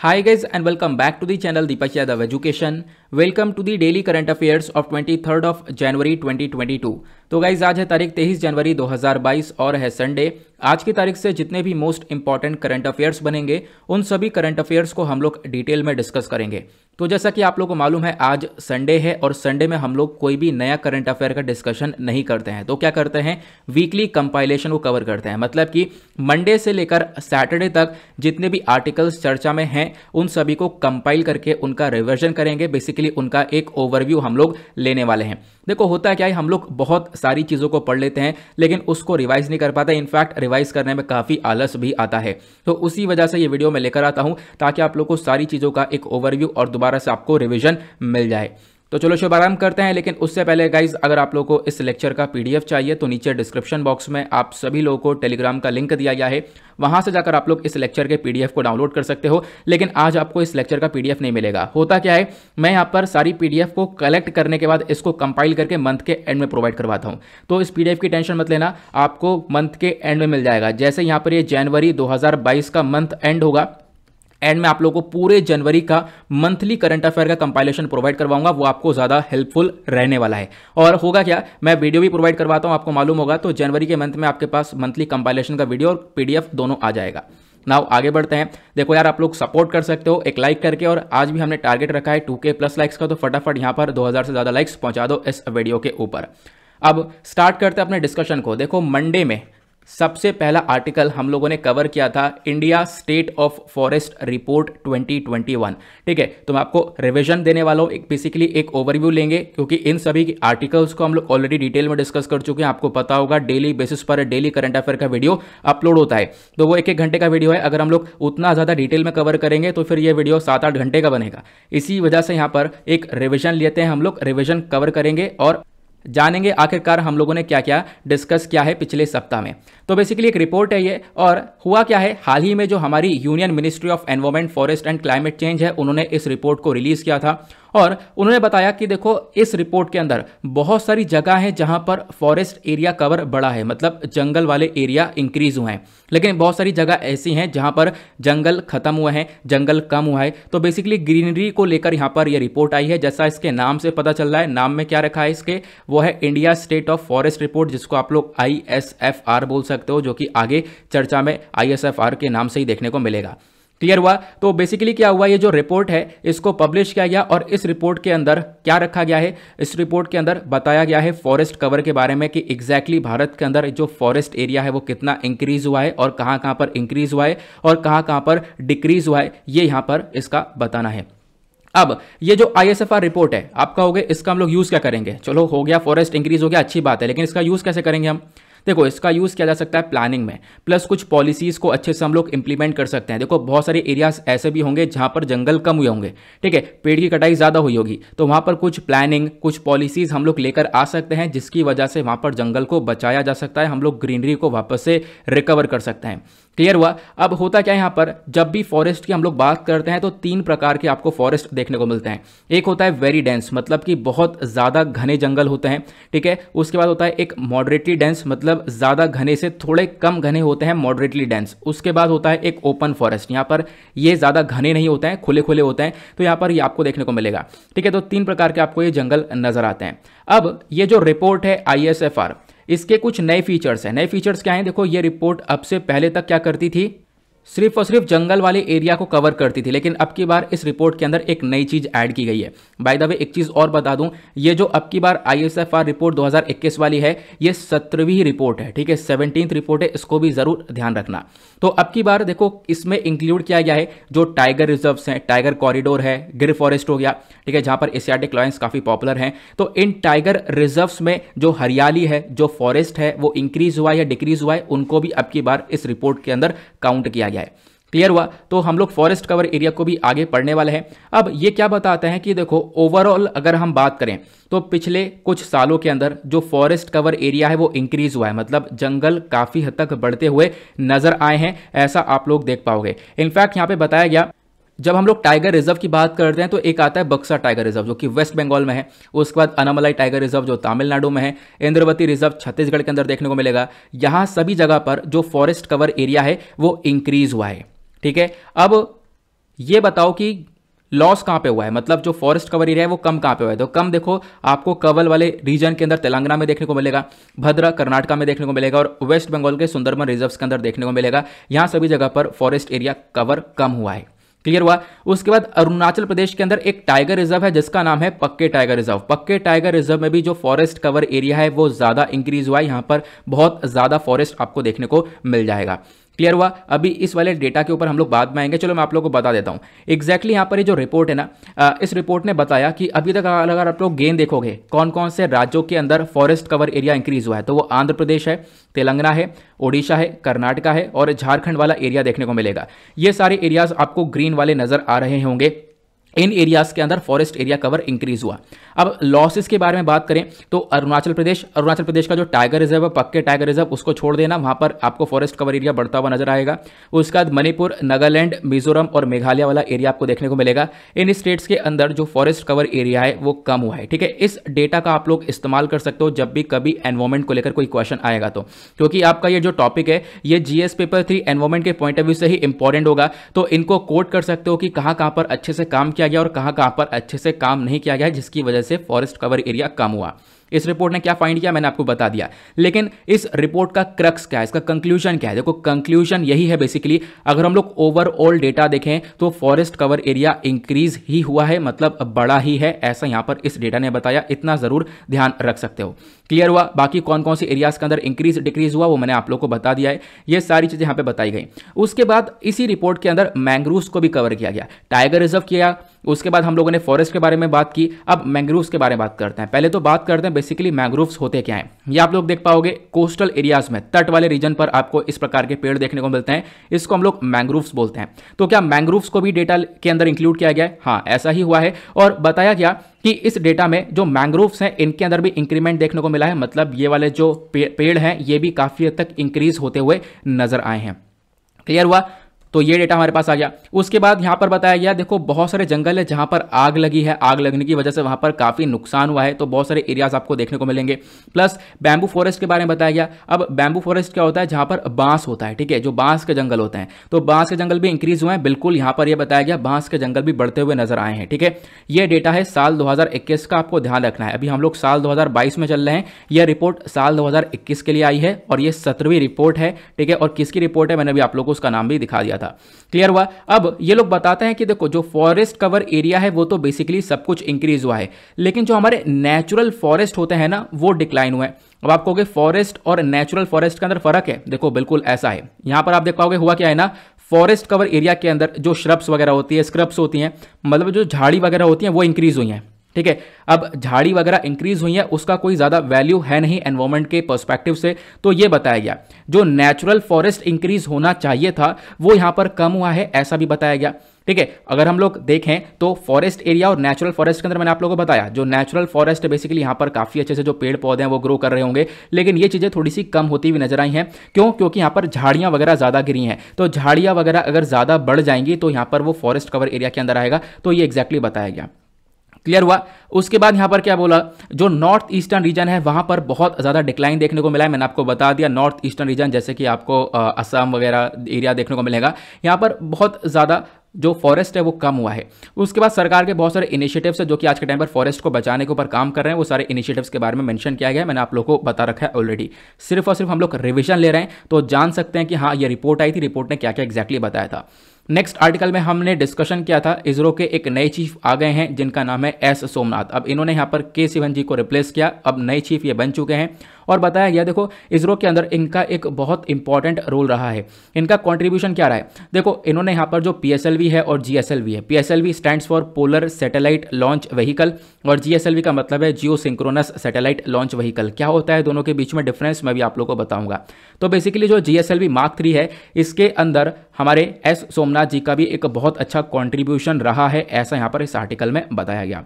Hi guys and welcome back to the channel Deepak Yadav Education. Welcome to the daily current affairs of 23rd of January 2022. तो guys आज है तारीख 23 जनवरी 2022 और है Sunday. आज की तारीख से जितने भी मोस्ट इंपॉर्टेंट करंट अफेयर्स बनेंगे उन सभी करंट अफेयर्स को हम लोग डिटेल में डिस्कस करेंगे। तो जैसा कि आप लोग को मालूम है आज संडे है और संडे में हम लोग कोई भी नया करंट अफेयर का डिस्कशन नहीं करते हैं। तो क्या करते हैं, वीकली कंपाइलेशन को कवर करते हैं। मतलब कि मंडे से लेकर सैटरडे तक जितने भी आर्टिकल्स चर्चा में हैं उन सभी को कंपाइल करके उनका रिविजन करेंगे। बेसिकली उनका एक ओवरव्यू हम लोग लेने वाले हैं। देखो होता क्या है, हम लोग बहुत सारी चीज़ों को पढ़ लेते हैं लेकिन उसको रिवाइज नहीं कर पाते। इनफैक्ट रिवाइज करने में काफ़ी आलस भी आता है। तो उसी वजह से ये वीडियो मैं लेकर आता हूं ताकि आप लोग को सारी चीज़ों का एक ओवरव्यू और दोबारा से आपको रिवीजन मिल जाए। तो चलो शुभारंभ करते हैं। लेकिन उससे पहले गाइज अगर आप लोगों को इस लेक्चर का पीडीएफ चाहिए तो नीचे डिस्क्रिप्शन बॉक्स में आप सभी लोगों को टेलीग्राम का लिंक दिया गया है, वहां से जाकर आप लोग इस लेक्चर के पीडीएफ को डाउनलोड कर सकते हो। लेकिन आज आपको इस लेक्चर का पीडीएफ नहीं मिलेगा। होता क्या है, मैं यहाँ पर सारी पीडीएफ को कलेक्ट करने के बाद इसको कंपाइल करके मंथ के एंड में प्रोवाइड करवाता हूँ। तो इस पीडीएफ की टेंशन मत लेना, आपको मंथ के एंड में मिल जाएगा। जैसे यहाँ पर ये जनवरी 2022 का मंथ एंड होगा, एंड में आप लोगों को पूरे जनवरी का मंथली करंट अफेयर का कंपाइलेशन प्रोवाइड करवाऊंगा। वो आपको ज़्यादा हेल्पफुल रहने वाला है। और होगा क्या, मैं वीडियो भी प्रोवाइड करवाता हूं, आपको मालूम होगा। तो जनवरी के मंथ में आपके पास मंथली कंपाइलेशन का वीडियो और पीडीएफ दोनों आ जाएगा। नाउ आगे बढ़ते हैं। देखो यार, आप लोग सपोर्ट कर सकते हो एक लाइक करके, और आज भी हमने टारगेट रखा है 2K प्लस लाइक्स का। तो फटाफट यहाँ पर 2000 से ज़्यादा लाइक्स पहुँचा दो इस वीडियो के ऊपर। अब स्टार्ट करते हैं अपने डिस्कशन को। देखो मंडे में सबसे पहला आर्टिकल हम लोगों ने कवर किया था India state of forest report 2021। ठीक है, तो मैं आपको रिवीजन देने वाला हूँ, एक बेसिकली एक ओवरव्यू लेंगे क्योंकि इन सभी आर्टिकल्स को हम लोग ऑलरेडी डिटेल में डिस्कस कर चुके हैं। आपको पता होगा डेली बेसिस पर डेली करंट अफेयर का वीडियो अपलोड होता है। तो वो 1-1 घंटे का वीडियो है। अगर हम लोग उतना ज़्यादा डिटेल में कवर करेंगे तो फिर ये वीडियो 7-8 घंटे का बनेगा। इसी वजह से यहाँ पर एक रिविजन लेते हैं, हम लोग रिविजन कवर करेंगे और जानेंगे आखिरकार हम लोगों ने क्या क्या डिस्कस किया है पिछले सप्ताह में। तो बेसिकली एक रिपोर्ट है ये, और हुआ क्या है, हाल ही में जो हमारी union ministry of environment, forest and climate change है, उन्होंने इस रिपोर्ट को रिलीज किया था। और उन्होंने बताया कि देखो इस रिपोर्ट के अंदर बहुत सारी जगह है जहां पर फॉरेस्ट एरिया कवर बढ़ा है, मतलब जंगल वाले एरिया इंक्रीज हुए हैं। लेकिन बहुत सारी जगह ऐसी हैं जहां पर जंगल खत्म हुए हैं, जंगल कम हुआ है। तो बेसिकली ग्रीनरी को लेकर यहां पर यह रिपोर्ट आई है। जैसा इसके नाम से पता चल रहा है, नाम में क्या रखा है इसके, वो है India state of forest report, जिसको आप लोग ISFR बोल सकते हो, जो कि आगे चर्चा में ISFR के नाम से ही देखने को मिलेगा। क्लियर हुआ? तो बेसिकली क्या हुआ, ये जो रिपोर्ट है इसको पब्लिश किया गया और इस रिपोर्ट के अंदर क्या रखा गया है, इस रिपोर्ट के अंदर बताया गया है फॉरेस्ट कवर के बारे में कि एग्जैक्टली भारत के अंदर जो फॉरेस्ट एरिया है वो कितना इंक्रीज हुआ है और कहां कहां पर इंक्रीज हुआ है और कहां कहां पर डिक्रीज हुआ है, ये यहां पर इसका बताना है। अब ये जो ISFR रिपोर्ट है आप कहोगे इसका हम लोग यूज क्या करेंगे। चलो हो गया, फॉरेस्ट इंक्रीज हो गया, अच्छी बात है, लेकिन इसका यूज कैसे करेंगे हम। देखो इसका यूज़ किया जा सकता है प्लानिंग में, प्लस कुछ पॉलिसीज़ को अच्छे से हम लोग इंप्लीमेंट कर सकते हैं। देखो बहुत सारे एरियाज ऐसे भी होंगे जहां पर जंगल कम हुए होंगे, ठीक है, पेड़ की कटाई ज़्यादा हुई होगी, तो वहां पर कुछ प्लानिंग, कुछ पॉलिसीज़ हम लोग लेकर आ सकते हैं जिसकी वजह से वहां पर जंगल को बचाया जा सकता है, हम लोग ग्रीनरी को वापस से रिकवर कर सकते हैं। क्लियर हुआ? अब होता क्या है, यहाँ पर जब भी फॉरेस्ट की हम लोग बात करते हैं तो 3 प्रकार के आपको फॉरेस्ट देखने को मिलते हैं। एक होता है वेरी डेंस, मतलब कि बहुत ज़्यादा घने जंगल होते हैं, ठीक है। उसके बाद होता है एक मॉडरेटली डेंस, मतलब ज़्यादा घने से थोड़े कम घने होते हैं, मॉडरेटली डेंस। उसके बाद होता है एक ओपन फॉरेस्ट, यहाँ पर ये ज़्यादा घने नहीं होते हैं, खुले खुले होते हैं। तो यहाँ पर ये आपको देखने को मिलेगा, ठीक है। तो 3 प्रकार के आपको ये जंगल नजर आते हैं। अब ये जो रिपोर्ट है ISFR, इसके कुछ नए फीचर्स हैं। नए फीचर्स क्या हैं, देखो ये रिपोर्ट अब से पहले तक क्या करती थी, सिर्फ और सिर्फ जंगल वाले एरिया को कवर करती थी, लेकिन अब की बार इस रिपोर्ट के अंदर एक नई चीज ऐड की गई है। बाय द वे एक चीज और बता दूं, ये जो अब की बार ISFR रिपोर्ट 2021 वाली है, ये 17वीं रिपोर्ट है, ठीक है, 17th रिपोर्ट है, इसको भी जरूर ध्यान रखना। तो अब की बार देखो इसमें इंक्लूड किया गया है जो टाइगर रिजर्व्स हैं, टाइगर कॉरिडोर है, गिर फॉरेस्ट हो गया, ठीक है, जहां पर एशियाटिक लायंस काफी पॉपुलर हैं। तो इन टाइगर रिजर्व्स में जो हरियाली है, जो फॉरेस्ट है, वो इंक्रीज हुआ या डिक्रीज हुआ है, उनको भी अब की बार इस रिपोर्ट के अंदर काउंट किया गया है। क्लियर हुआ? तो हम लोग फॉरेस्ट कवर एरिया को भी आगे पढ़ने वाले हैं। अब ये क्या बताते हैं कि देखो ओवरऑल अगर हम बात करें तो पिछले कुछ सालों के अंदर जो फॉरेस्ट कवर एरिया है वो इंक्रीज हुआ है, मतलब जंगल काफी हद तक बढ़ते हुए नजर आए हैं, ऐसा आप लोग देख पाओगे। इनफैक्ट यहाँ पे बताया गया, जब हम लोग टाइगर रिजर्व की बात करते हैं तो एक आता है बक्सा टाइगर रिजर्व जो कि वेस्ट बंगाल में है, उसके बाद अनामलाई टाइगर रिजर्व जो तमिलनाडु में है, इंद्रवती रिजर्व छत्तीसगढ़ के अंदर देखने को मिलेगा। यहाँ सभी जगह पर जो फॉरेस्ट कवर एरिया है वो इंक्रीज हुआ है, ठीक है। अब ये बताओ कि लॉस कहाँ पे हुआ है, मतलब जो फॉरेस्ट कवर एरिया है वो कम कहाँ पे हुआ है। तो कम देखो आपको कवल वाले रीजन के अंदर तेलंगाना में देखने को मिलेगा, भद्रा कर्नाटका में देखने को मिलेगा और वेस्ट बंगाल के सुंदरबन रिजर्व्स के अंदर देखने को मिलेगा। यहाँ सभी जगह पर फॉरेस्ट एरिया कवर कम हुआ है। क्लियर हुआ। उसके बाद अरुणाचल प्रदेश के अंदर एक टाइगर रिजर्व है जिसका नाम है पक्के टाइगर रिजर्व। पक्के टाइगर रिजर्व में भी जो फॉरेस्ट कवर एरिया है वो ज्यादा इंक्रीज हुआ है, यहां पर बहुत ज्यादा फॉरेस्ट आपको देखने को मिल जाएगा। क्लियर हुआ। अभी इस वाले डेटा के ऊपर हम लोग बाद में आएंगे, चलो मैं आप लोगों को बता देता हूं एग्जैक्टली यहाँ पर ये जो रिपोर्ट है ना, इस रिपोर्ट ने बताया कि अभी तक अगर आप लोग गेन देखोगे कौन कौन से राज्यों के अंदर फॉरेस्ट कवर एरिया इंक्रीज हुआ है, तो वो आंध्र प्रदेश है, तेलंगाना है, ओडिशा है, कर्नाटका है और झारखंड वाला एरिया देखने को मिलेगा। ये सारे एरियाज आपको ग्रीन वाले नजर आ रहे होंगे। इन एरियाज के अंदर फॉरेस्ट एरिया कवर इंक्रीज हुआ। अब लॉसेस के बारे में बात करें तो अरुणाचल प्रदेश का जो टाइगर रिजर्व है, पक्के टाइगर रिजर्व, उसको छोड़ देना, वहां पर आपको फॉरेस्ट कवर एरिया बढ़ता हुआ नजर आएगा। उसके बाद मणिपुर, नागालैंड, मिजोरम और मेघालय वाला एरिया आपको देखने को मिलेगा। इन स्टेट्स के अंदर जो फॉरेस्ट कवर एरिया है वो कम हुआ है। ठीक है, इस डेटा का आप लोग इस्तेमाल कर सकते हो जब भी कभी एनवायरमेंट को लेकर कोई क्वेश्चन आएगा तो, क्योंकि आपका ये जो टॉपिक है ये जीएस पेपर 3 एनवायरमेंट के पॉइंट ऑफ व्यू से ही इंपॉर्टेंट होगा। तो इनको कोट कर सकते हो कि कहां कहां पर अच्छे से काम किया गया और कहां कहां पर अच्छे से काम नहीं किया गया जिसकी वजह से फॉरेस्ट कवर एरिया कम हुआ। इस रिपोर्ट ने क्या फाइंड किया मैंने आपको बता दिया, लेकिन इस रिपोर्ट का क्रक्स क्या है, इसका कंक्लूजन क्या है? देखो कंक्लूजन यही है बेसिकली, अगर हम लोग ओवरऑल डेटा देखें तो फॉरेस्ट कवर एरिया इंक्रीज ही हुआ है, मतलब बड़ा ही है, ऐसा यहां पर इस डेटा ने बताया। इतना जरूर ध्यान रख सकते हो। क्लियर हुआ। बाकी कौन कौन से एरियाज के अंदर इंक्रीज डिक्रीज हुआ वो मैंने आप लोग को बता दिया है। ये सारी चीजें यहां पे बताई गई। उसके बाद इसी रिपोर्ट के अंदर मैंग्रोव्स को भी कवर किया गया, टाइगर रिजर्व किया, उसके बाद हम लोगों ने फॉरेस्ट के बारे में बात की। अब मैंग्रोव्स के बारे में बात करते हैं। पहले तो बात करते हैं बेसिकली मैंग्रोव्स होते क्या हैं। ये आप लोग देख पाओगे कोस्टल एरियाज में, तट वाले रीजन पर आपको इस प्रकार के पेड़ देखने को मिलते हैं, इसको हम लोग मैंग्रोव्स बोलते हैं। तो क्या मैंग्रोव्स को भी डेटा के अंदर इंक्लूड किया गया है? हाँ, ऐसा ही हुआ है। और बताया गया कि इस डेटा में जो मैंग्रोव्स हैं इनके अंदर भी इंक्रीमेंट देखने को मिला है, मतलब ये वाले जो पेड़ हैं ये भी काफी हद तक इंक्रीज होते हुए नजर आए हैं। क्लियर हुआ। तो ये डेटा हमारे पास आ गया। उसके बाद यहां पर बताया गया देखो बहुत सारे जंगल है जहां पर आग लगी है, आग लगने की वजह से वहां पर काफी नुकसान हुआ है, तो बहुत सारे एरियाज आपको देखने को मिलेंगे। प्लस बैम्बू फॉरेस्ट के बारे में बताया गया। अब बैम्बू फॉरेस्ट क्या होता है? जहां पर बांस होता है, ठीक है, जो बांस के जंगल होते हैं, तो बांस के जंगल भी इंक्रीज हुए हैं। बिल्कुल यहां पर यह बताया गया बांस के जंगल भी बढ़ते हुए नजर आए हैं। ठीक है, यह डेटा है साल 2021 का, आपको ध्यान रखना है। अभी हम लोग साल 2022 में चल रहे हैं, यह रिपोर्ट साल 2021 के लिए आई है और यह 17वीं रिपोर्ट है। ठीक है, और किसकी रिपोर्ट है मैंने भी आप लोगों को उसका नाम भी दिखा दिया था। क्लियर हुआ। अब ये लोग बताते हैं कि देखो जो फॉरेस्ट कवर एरिया है वो तो बेसिकली सब कुछ इंक्रीज हुआ है, लेकिन जो हमारे नेचुरल फॉरेस्ट होते हैं ना वो डिक्लाइन हुआ है। अब आप कहोगे फॉरेस्ट और नेचुरल फॉरेस्ट के अंदर फर्क है, देखो बिल्कुल ऐसा है। यहां पर आप देख पाओगे हुआ क्या है ना, फॉरेस्ट कवर एरिया के अंदर जो श्रब्स वगैरह होती है, स्क्रब्स होती हैं, मतलब जो झाड़ी वगैरह होती हैं वो इंक्रीज हुई हैं। ठीक है, अब झाड़ी वगैरह इंक्रीज हुई है, उसका कोई ज्यादा वैल्यू है नहीं एनवायरमेंट के पर्सपेक्टिव से, तो ये बताया गया। जो नेचुरल फॉरेस्ट इंक्रीज होना चाहिए था वो यहां पर कम हुआ है, ऐसा भी बताया गया। ठीक है, अगर हम लोग देखें तो फॉरेस्ट एरिया और नेचुरल फॉरेस्ट के अंदर मैंने आप लोगों को बताया, जो नेचुरल फॉरेस्ट बेसिकली यहां पर काफी अच्छे से जो पेड़ पौधे हैं वो ग्रो कर रहे होंगे, लेकिन ये चीजें थोड़ी सी कम होती हुई नजर आई हैं। क्यों? क्योंकि यहां पर झाड़ियां वगैरह ज्यादा गिरी हैं, तो झाड़ियां वगैरह अगर ज्यादा बढ़ जाएंगी तो यहां पर वो फॉरेस्ट कवर एरिया के अंदर आएगा, तो ये एग्जैक्टली बताया गया। क्लियर हुआ। उसके बाद यहां पर क्या बोला, जो नॉर्थ ईस्टर्न रीजन है वहां पर बहुत ज्यादा डिक्लाइन देखने को मिला है। मैंने आपको बता दिया नॉर्थ ईस्टर्न रीजन जैसे कि आपको असम वगैरह एरिया देखने को मिलेगा, यहां पर बहुत ज्यादा जो फॉरेस्ट है वो कम हुआ है। उसके बाद सरकार के बहुत सारे इनिशिएटिव्स है जो कि आज के टाइम पर फॉरेस्ट को बचाने के ऊपर काम कर रहे हैं, वो सारे इनिशिएटिव्स के बारे में मेंशन किया गया है, मैंने आप लोगों को बता रखा है ऑलरेडी। सिर्फ और सिर्फ हम लोग रिविजन ले रहे हैं तो जान सकते हैं कि हाँ ये रिपोर्ट आई थी, रिपोर्ट ने क्या क्या एग्जैक्टली बताया था। नेक्स्ट आर्टिकल में हमने डिस्कशन किया था इसरो के एक नए चीफ आ गए हैं जिनका नाम है एस सोमनाथ। अब इन्होंने यहाँ पर के सिवन जी को रिप्लेस किया, अब नए चीफ ये बन चुके हैं। और बताया गया देखो इसरो के अंदर इनका एक बहुत इंपॉर्टेंट रोल रहा है। इनका कंट्रीब्यूशन क्या रहा है, देखो इन्होंने यहाँ पर जो पीएसएलवी है और जीएसएलवी है, PSLV stands for polar satellite launch vehicle और जीएसएलवी का मतलब है जियो सिंक्रोनस सैटेलाइट लॉन्च व्हीकल। क्या होता है दोनों के बीच में डिफरेंस मैं भी आप लोगों को बताऊंगा। तो बेसिकली जो जीएसएलवी मार्क 3 है इसके अंदर हमारे एस सोमनाथ जी का भी एक बहुत अच्छा कॉन्ट्रीब्यूशन रहा है, ऐसा यहाँ पर इस आर्टिकल में बताया गया।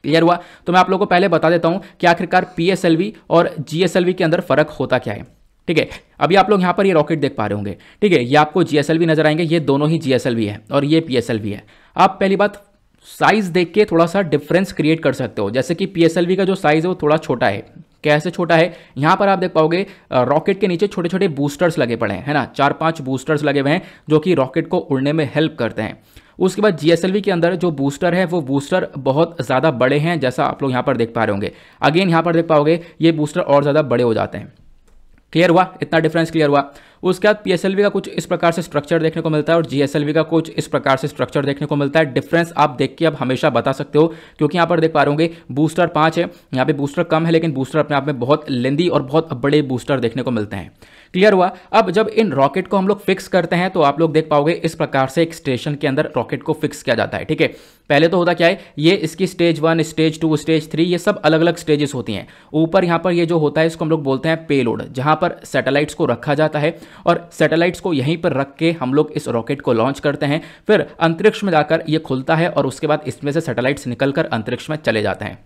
क्लियर हुआ। तो मैं आप लोगों को पहले बता देता हूं कि आखिरकार पीएसएलवी और जीएसएलवी के अंदर फर्क होता क्या है। ठीक है, अभी आप लोग यहां पर ये रॉकेट देख पा रहे होंगे, ठीक है, ये आपको जीएसएलवी नजर आएंगे, ये दोनों ही जीएसएलवी है और ये पीएसएलवी है। आप पहली बात साइज देख के थोड़ा सा डिफरेंस क्रिएट कर सकते हो, जैसे कि पीएसएलवी का जो साइज है वो थोड़ा छोटा है। कैसे छोटा है, यहां पर आप देख पाओगे रॉकेट के नीचे छोटे छोटे बूस्टर्स लगे पड़े हैं, है ना, 4-5 बूस्टर्स लगे हुए हैं जो कि रॉकेट को उड़ने में हेल्प करते हैं। उसके बाद जीएसएलवी के अंदर जो बूस्टर है वो बूस्टर बहुत ज़्यादा बड़े हैं, जैसा आप लोग यहाँ पर देख पा रहे होंगे। अगेन यहाँ पर देख पाओगे ये बूस्टर और ज़्यादा बड़े हो जाते हैं। क्लियर हुआ? इतना डिफरेंस क्लियर हुआ। उसके बाद पीएसएलवी का कुछ इस प्रकार से स्ट्रक्चर देखने को मिलता है और जीएसएलवी का कुछ इस प्रकार से स्ट्रक्चर देखने को मिलता है। डिफरेंस आप देख के अब हमेशा बता सकते हो, क्योंकि यहाँ पर देख पा रहे होंगे बूस्टर 5 है, यहाँ पे बूस्टर कम है, लेकिन बूस्टर अपने आप में बहुत लेंदी और बहुत बड़े बूस्टर देखने को मिलते हैं। क्लियर हुआ? अब जब इन रॉकेट को हम लोग फिक्स करते हैं तो आप लोग देख पाओगे इस प्रकार से एक स्टेशन के अंदर रॉकेट को फिक्स किया जाता है। ठीक है, पहले तो होता क्या है, ये इसकी स्टेज 1, स्टेज 2, स्टेज 3 ये सब अलग अलग स्टेजेस होती हैं। ऊपर यहाँ पर ये जो होता है इसको हम लोग बोलते हैं पेलोड, जहाँ पर सैटेलाइट्स को रखा जाता है और सैटेलाइट्स को यहीं पर रख के हम लोग इस रॉकेट को लॉन्च करते हैं। फिर अंतरिक्ष में जाकर ये खुलता है और उसके बाद इसमें से सैटेलाइट्स निकलकर अंतरिक्ष में चले जाते हैं।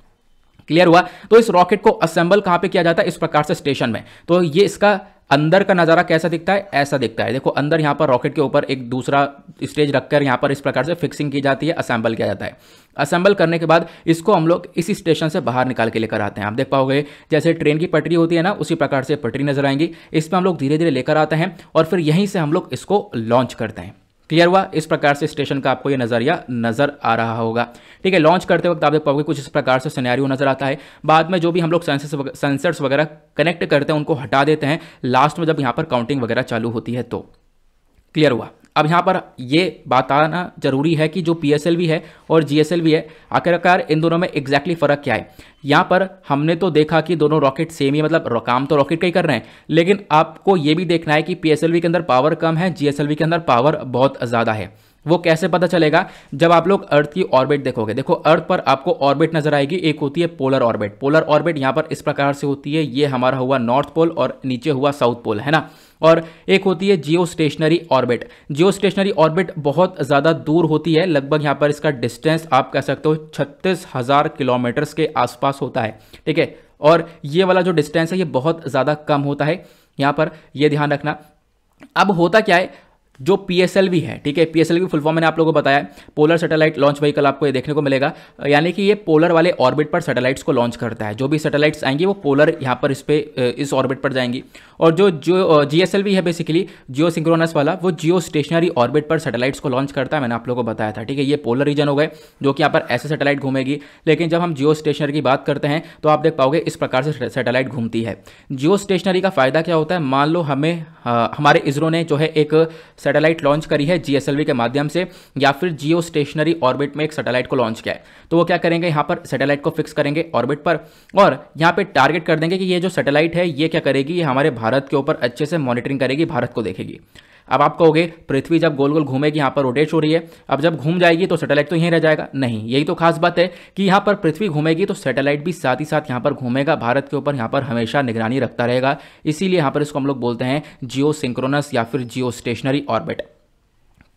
क्लियर हुआ? तो इस रॉकेट को असेंबल कहाँ पे किया जाता है? इस प्रकार से स्टेशन में। तो ये इसका अंदर का नज़ारा कैसा दिखता है? ऐसा दिखता है। देखो अंदर यहाँ पर रॉकेट के ऊपर एक दूसरा स्टेज रखकर यहाँ पर इस प्रकार से फिक्सिंग की जाती है, असेंबल किया जाता है। असेंबल करने के बाद इसको हम लोग इसी स्टेशन से बाहर निकाल के लेकर आते हैं। आप देख पाओगे जैसे ट्रेन की पटरी होती है ना, उसी प्रकार से पटरी नजर आएंगी। इसमें हम लोग धीरे धीरे लेकर आते हैं और फिर यहीं से हम लोग इसको लॉन्च करते हैं। क्लियर हुआ? इस प्रकार से स्टेशन का आपको ये नजरिया नजर आ रहा होगा। ठीक है, लॉन्च करते वक्त आप देख पाओगे कुछ इस प्रकार से सिनेरियो नजर आता है। बाद में जो भी हम लोग सेंसर्स वगैरह कनेक्ट करते हैं उनको हटा देते हैं, लास्ट में जब यहाँ पर काउंटिंग वगैरह चालू होती है तो। क्लियर हुआ? अब यहाँ पर ये बताना जरूरी है कि जो पीएसएलवी है और जीएसएलवी है, आखिरकार इन दोनों में एग्जैक्टली फ़र्क क्या है। यहाँ पर हमने तो देखा कि दोनों रॉकेट सेम ही, मतलब काम तो रॉकेट का ही कर रहे हैं, लेकिन आपको ये भी देखना है कि पीएसएलवी के अंदर पावर कम है, जीएसएलवी के अंदर पावर बहुत ज़्यादा है। वो कैसे पता चलेगा? जब आप लोग अर्थ की ऑर्बिट देखोगे। देखो अर्थ पर आपको ऑर्बिट नजर आएगी, एक होती है पोलर ऑर्बिट। पोलर ऑर्बिट यहाँ पर इस प्रकार से होती है, ये हमारा हुआ नॉर्थ पोल और नीचे हुआ साउथ पोल, है ना। और एक होती है जियो स्टेशनरी ऑर्बिट। जियो स्टेशनरी ऑर्बिट बहुत ज़्यादा दूर होती है, लगभग यहाँ पर इसका डिस्टेंस आप कह सकते हो 36,000 किलोमीटर्स के आसपास होता है। ठीक है, और ये वाला जो डिस्टेंस है ये बहुत ज़्यादा कम होता है, यहाँ पर ये ध्यान रखना। अब होता क्या है, जो पीएसएलवी है, ठीक है, पीएसएलवी फुल फॉर्म मैंने आप लोगों को बताया, पोलर सैटेलाइट लॉन्च व्हीकल आपको ये देखने को मिलेगा, यानी कि ये पोलर वाले ऑर्बिट पर सैटेलाइट्स को लॉन्च करता है। जो भी सैटेलाइट्स आएंगी वो पोलर यहाँ पर इस ऑर्बिट पर जाएंगी। और जो जीएसएलवी है बेसिकली जियो सिंक्रोनस वाला, वो जियो स्टेशनरी ऑर्बिट पर सैटेलाइट्स को लॉन्च करता है, मैंने आप लोगों को बताया था। ठीक है, ये पोलर रीजन हो गए जो कि यहाँ पर ऐसे सैटेलाइट घूमेगी। लेकिन जब हम जियो स्टेशनरी की बात करते हैं तो आप देख पाओगे इस प्रकार से सैटेलाइट घूमती है। जियो स्टेशनरी का फायदा क्या होता है? मान लो हमारे इसरो ने जो है एक सैटेलाइट लॉन्च करी है जीएसएलवी के माध्यम से, या फिर जियो स्टेशनरी ऑर्बिट में एक सैटेलाइट को लॉन्च किया है, तो वो क्या करेंगे, यहाँ पर सैटेलाइट को फिक्स करेंगे ऑर्बिट पर और यहाँ पे टारगेट कर देंगे कि ये जो सैटेलाइट है ये क्या करेगी, ये हमारे भारत के ऊपर अच्छे से मॉनिटरिंग करेगी, भारत को देखेगी। अब आप कहोगे पृथ्वी जब गोल गोल घूमेगी, यहाँ पर रोटेट हो रही है, अब जब घूम जाएगी तो सैटेलाइट तो यहीं रह जाएगा? नहीं, यही तो खास बात है कि यहाँ पर पृथ्वी घूमेगी तो सैटेलाइट भी साथ ही साथ यहाँ पर घूमेगा, भारत के ऊपर यहाँ पर हमेशा निगरानी रखता रहेगा। इसीलिए यहाँ पर इसको हम लोग बोलते हैं जियो सिंक्रोनस या फिर जियो स्टेशनरी ऑर्बिट।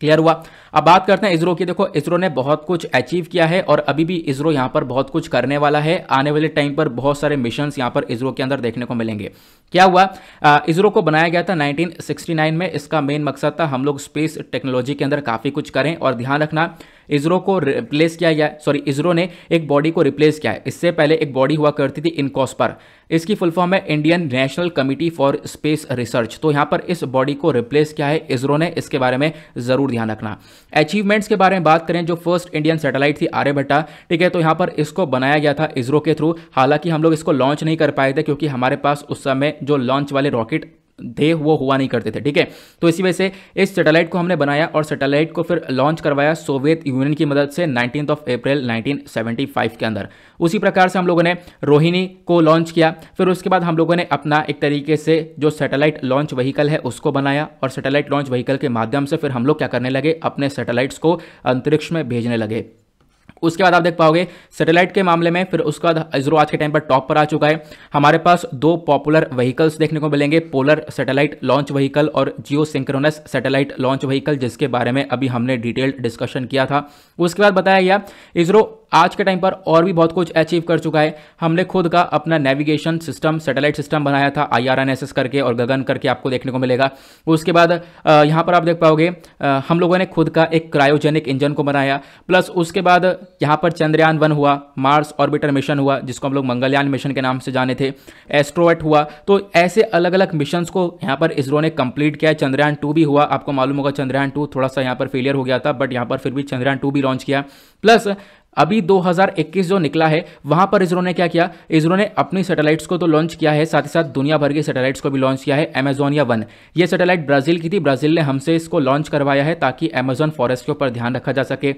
क्लियर हुआ? अब बात करते हैं इसरो की। देखो इसरो ने बहुत कुछ अचीव किया है और अभी भी इसरो यहाँ पर बहुत कुछ करने वाला है। आने वाले टाइम पर बहुत सारे मिशंस यहाँ पर इसरो के अंदर देखने को मिलेंगे। क्या हुआ, इसरो को बनाया गया था 1969 में। इसका मेन मकसद था हम लोग स्पेस टेक्नोलॉजी के अंदर काफ़ी कुछ करें। और ध्यान रखना, इसरो को रिप्लेस किया गया, इसरो ने एक बॉडी को रिप्लेस किया है। इससे पहले एक बॉडी हुआ करती थी इनकॉस्पर, इसकी फुल फॉर्म है Indian national committee for space research. तो यहाँ पर इस बॉडी को रिप्लेस किया है इसरो ने, इसके बारे में जरूर ध्यान रखना। अचीवमेंट्स के बारे में बात करें, जो फर्स्ट इंडियन सैटेलाइट थी आर्यभट्टा, ठीक है, तो यहाँ पर इसको बनाया गया था इसरो के थ्रू। हालांकि हम लोग इसको लॉन्च नहीं कर पाए थे क्योंकि हमारे पास उस समय जो लॉन्च वाले रॉकेट थे वो हुआ नहीं करते थे। ठीक है, तो इसी वजह से इस सैटेलाइट को हमने बनाया और सैटेलाइट को फिर लॉन्च करवाया सोवियत यूनियन की मदद से 19 अप्रैल 1975 के अंदर। उसी प्रकार से हम लोगों ने रोहिणी को लॉन्च किया। फिर उसके बाद हम लोगों ने अपना एक तरीके से जो सैटेलाइट लॉन्च व्हीकल है उसको बनाया और सैटेलाइट लॉन्च व्हीकल के माध्यम से फिर हम लोग क्या करने लगे, अपने सैटेलाइट्स को अंतरिक्ष में भेजने लगे। उसके बाद आप देख पाओगे सैटेलाइट के मामले में फिर उसके बाद इसरो आज के टाइम पर टॉप पर आ चुका है। हमारे पास दो पॉपुलर व्हीकल्स देखने को मिलेंगे, पोलर सैटेलाइट लॉन्च व्हीकल और जियो सिंक्रोनस सैटेलाइट लॉन्च व्हीकल, जिसके बारे में अभी हमने डिटेल्ड डिस्कशन किया था। उसके बाद बताया गया इसरो आज के टाइम पर और भी बहुत कुछ अचीव कर चुका है। हमने खुद का अपना नेविगेशन सिस्टम, सैटेलाइट सिस्टम बनाया था IRNSS करके और गगन करके आपको देखने को मिलेगा। उसके बाद यहाँ पर आप देख पाओगे हम लोगों ने खुद का एक क्रायोजेनिक इंजन को बनाया, प्लस उसके बाद यहाँ पर चंद्रयान 1 हुआ, मार्स ऑर्बिटर मिशन हुआ जिसको हम लोग मंगलयान मिशन के नाम से जाने थे, एस्ट्रोवेट हुआ। तो ऐसे अलग अलग मिशंस को यहाँ पर इसरो ने कंप्लीट किया। चंद्रयान 2 भी हुआ, आपको मालूम होगा चंद्रयान 2 थोड़ा सा यहाँ पर फेलियर हो गया था, बट यहाँ पर फिर भी चंद्रयान 2 भी लॉन्च किया। प्लस अभी 2021 जो निकला है वहां पर इसरो ने क्या किया, इसरो ने अपनी सैटेलाइट्स को तो लॉन्च किया है, साथ ही साथ दुनिया भर की सैटेलाइट्स को भी लॉन्च किया है। अमेजोनिया 1 ये सैटेलाइट ब्राजील की थी, ब्राजील ने हमसे इसको लॉन्च करवाया है ताकि अमेजोन फॉरेस्ट के ऊपर ध्यान रखा जा सके।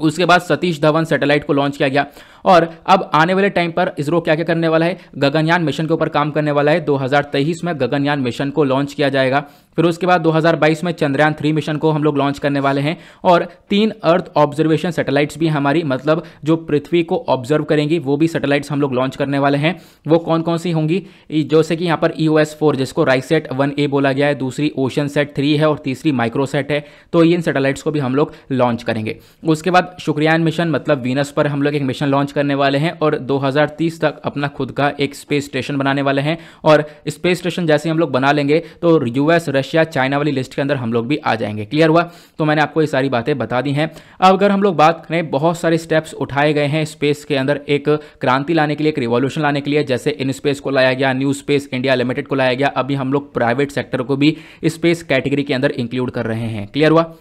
उसके बाद सतीश धवन सैटेलाइट को लॉन्च किया गया और अब आने वाले टाइम पर इसरो क्या क्या करने वाला है, गगनयान मिशन के ऊपर काम करने वाला है। 2023 में गगनयान मिशन को लॉन्च किया जाएगा। फिर उसके बाद 2022 में चंद्रयान 3 मिशन को हम लोग लॉन्च करने वाले हैं और 3 अर्थ ऑब्जर्वेशन सैटेलाइट्स भी हमारी, मतलब जो पृथ्वी को ऑब्जर्व करेंगी वो भी सैटेलाइट्स हम लोग लॉन्च करने वाले हैं। वो कौन कौन सी होंगी, जैसे कि यहाँ पर EOS-4 जिसको राइसेट 1A बोला गया है, दूसरी ओशनसैट 3 है और तीसरी माइक्रोसैट है। तो इन सैटेलाइट्स को भी हम लोग लॉन्च करेंगे। उसके बाद शुक्रयान मिशन, मतलब वीनस पर हम लोग एक मिशन लॉन्च करने वाले हैं और 2030 तक अपना खुद का एक स्पेस स्टेशन बनाने वाले हैं। और स्पेस स्टेशन जैसे हम लोग बना लेंगे तो US, रशिया, चाइना वाली लिस्ट के अंदर हम लोग भी आ जाएंगे। क्लियर हुआ? तो मैंने आपको ये सारी बातें बता दी हैं। अब अगर हम लोग बात करें, बहुत सारे स्टेप्स उठाए गए हैं स्पेस के अंदर एक क्रांति लाने के लिए, एक रिवॉल्यूशन लाने के लिए। जैसे इन स्पेस को लाया गया, न्यू स्पेस इंडिया लिमिटेड को लाया गया। अभी हम लोग प्राइवेट सेक्टर को भी स्पेस कैटेगरी के अंदर इंक्लूड कर रहे हैं। क्लियर हुआ?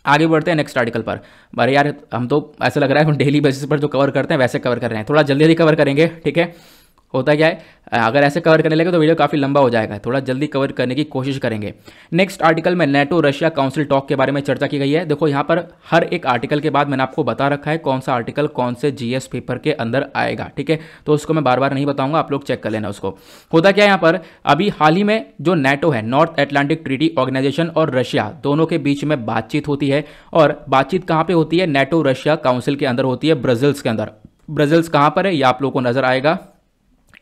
आगे बढ़ते हैं नेक्स्ट आर्टिकल पर। अरे यार, हम तो ऐसा लग रहा है हम डेली बेसिस पर जो कवर करते हैं वैसे कवर कर रहे हैं, थोड़ा जल्दी जल्दी कवर करेंगे। ठीक है, होता क्या है, अगर ऐसे कवर करने लगे तो वीडियो काफ़ी लंबा हो जाएगा, थोड़ा जल्दी कवर करने की कोशिश करेंगे। नेक्स्ट आर्टिकल में नेटो रशिया काउंसिल टॉक के बारे में चर्चा की गई है। देखो यहाँ पर हर एक आर्टिकल के बाद मैंने आपको बता रखा है कौन सा आर्टिकल कौन से GS पेपर के अंदर आएगा। ठीक है, तो उसको मैं बार बार नहीं बताऊंगा, आप लोग चेक कर लेना उसको। होता क्या है यहाँ पर, अभी हाल ही में जो नेटो है, नॉर्थ अटलांटिक ट्रीटी ऑर्गेनाइजेशन, और रशिया दोनों के बीच में बातचीत होती है। और बातचीत कहाँ पर होती है, नेटो रशिया काउंसिल के अंदर होती है, ब्रजल्स के अंदर। ब्रजल्स कहाँ पर है ये आप लोगों को नजर आएगा,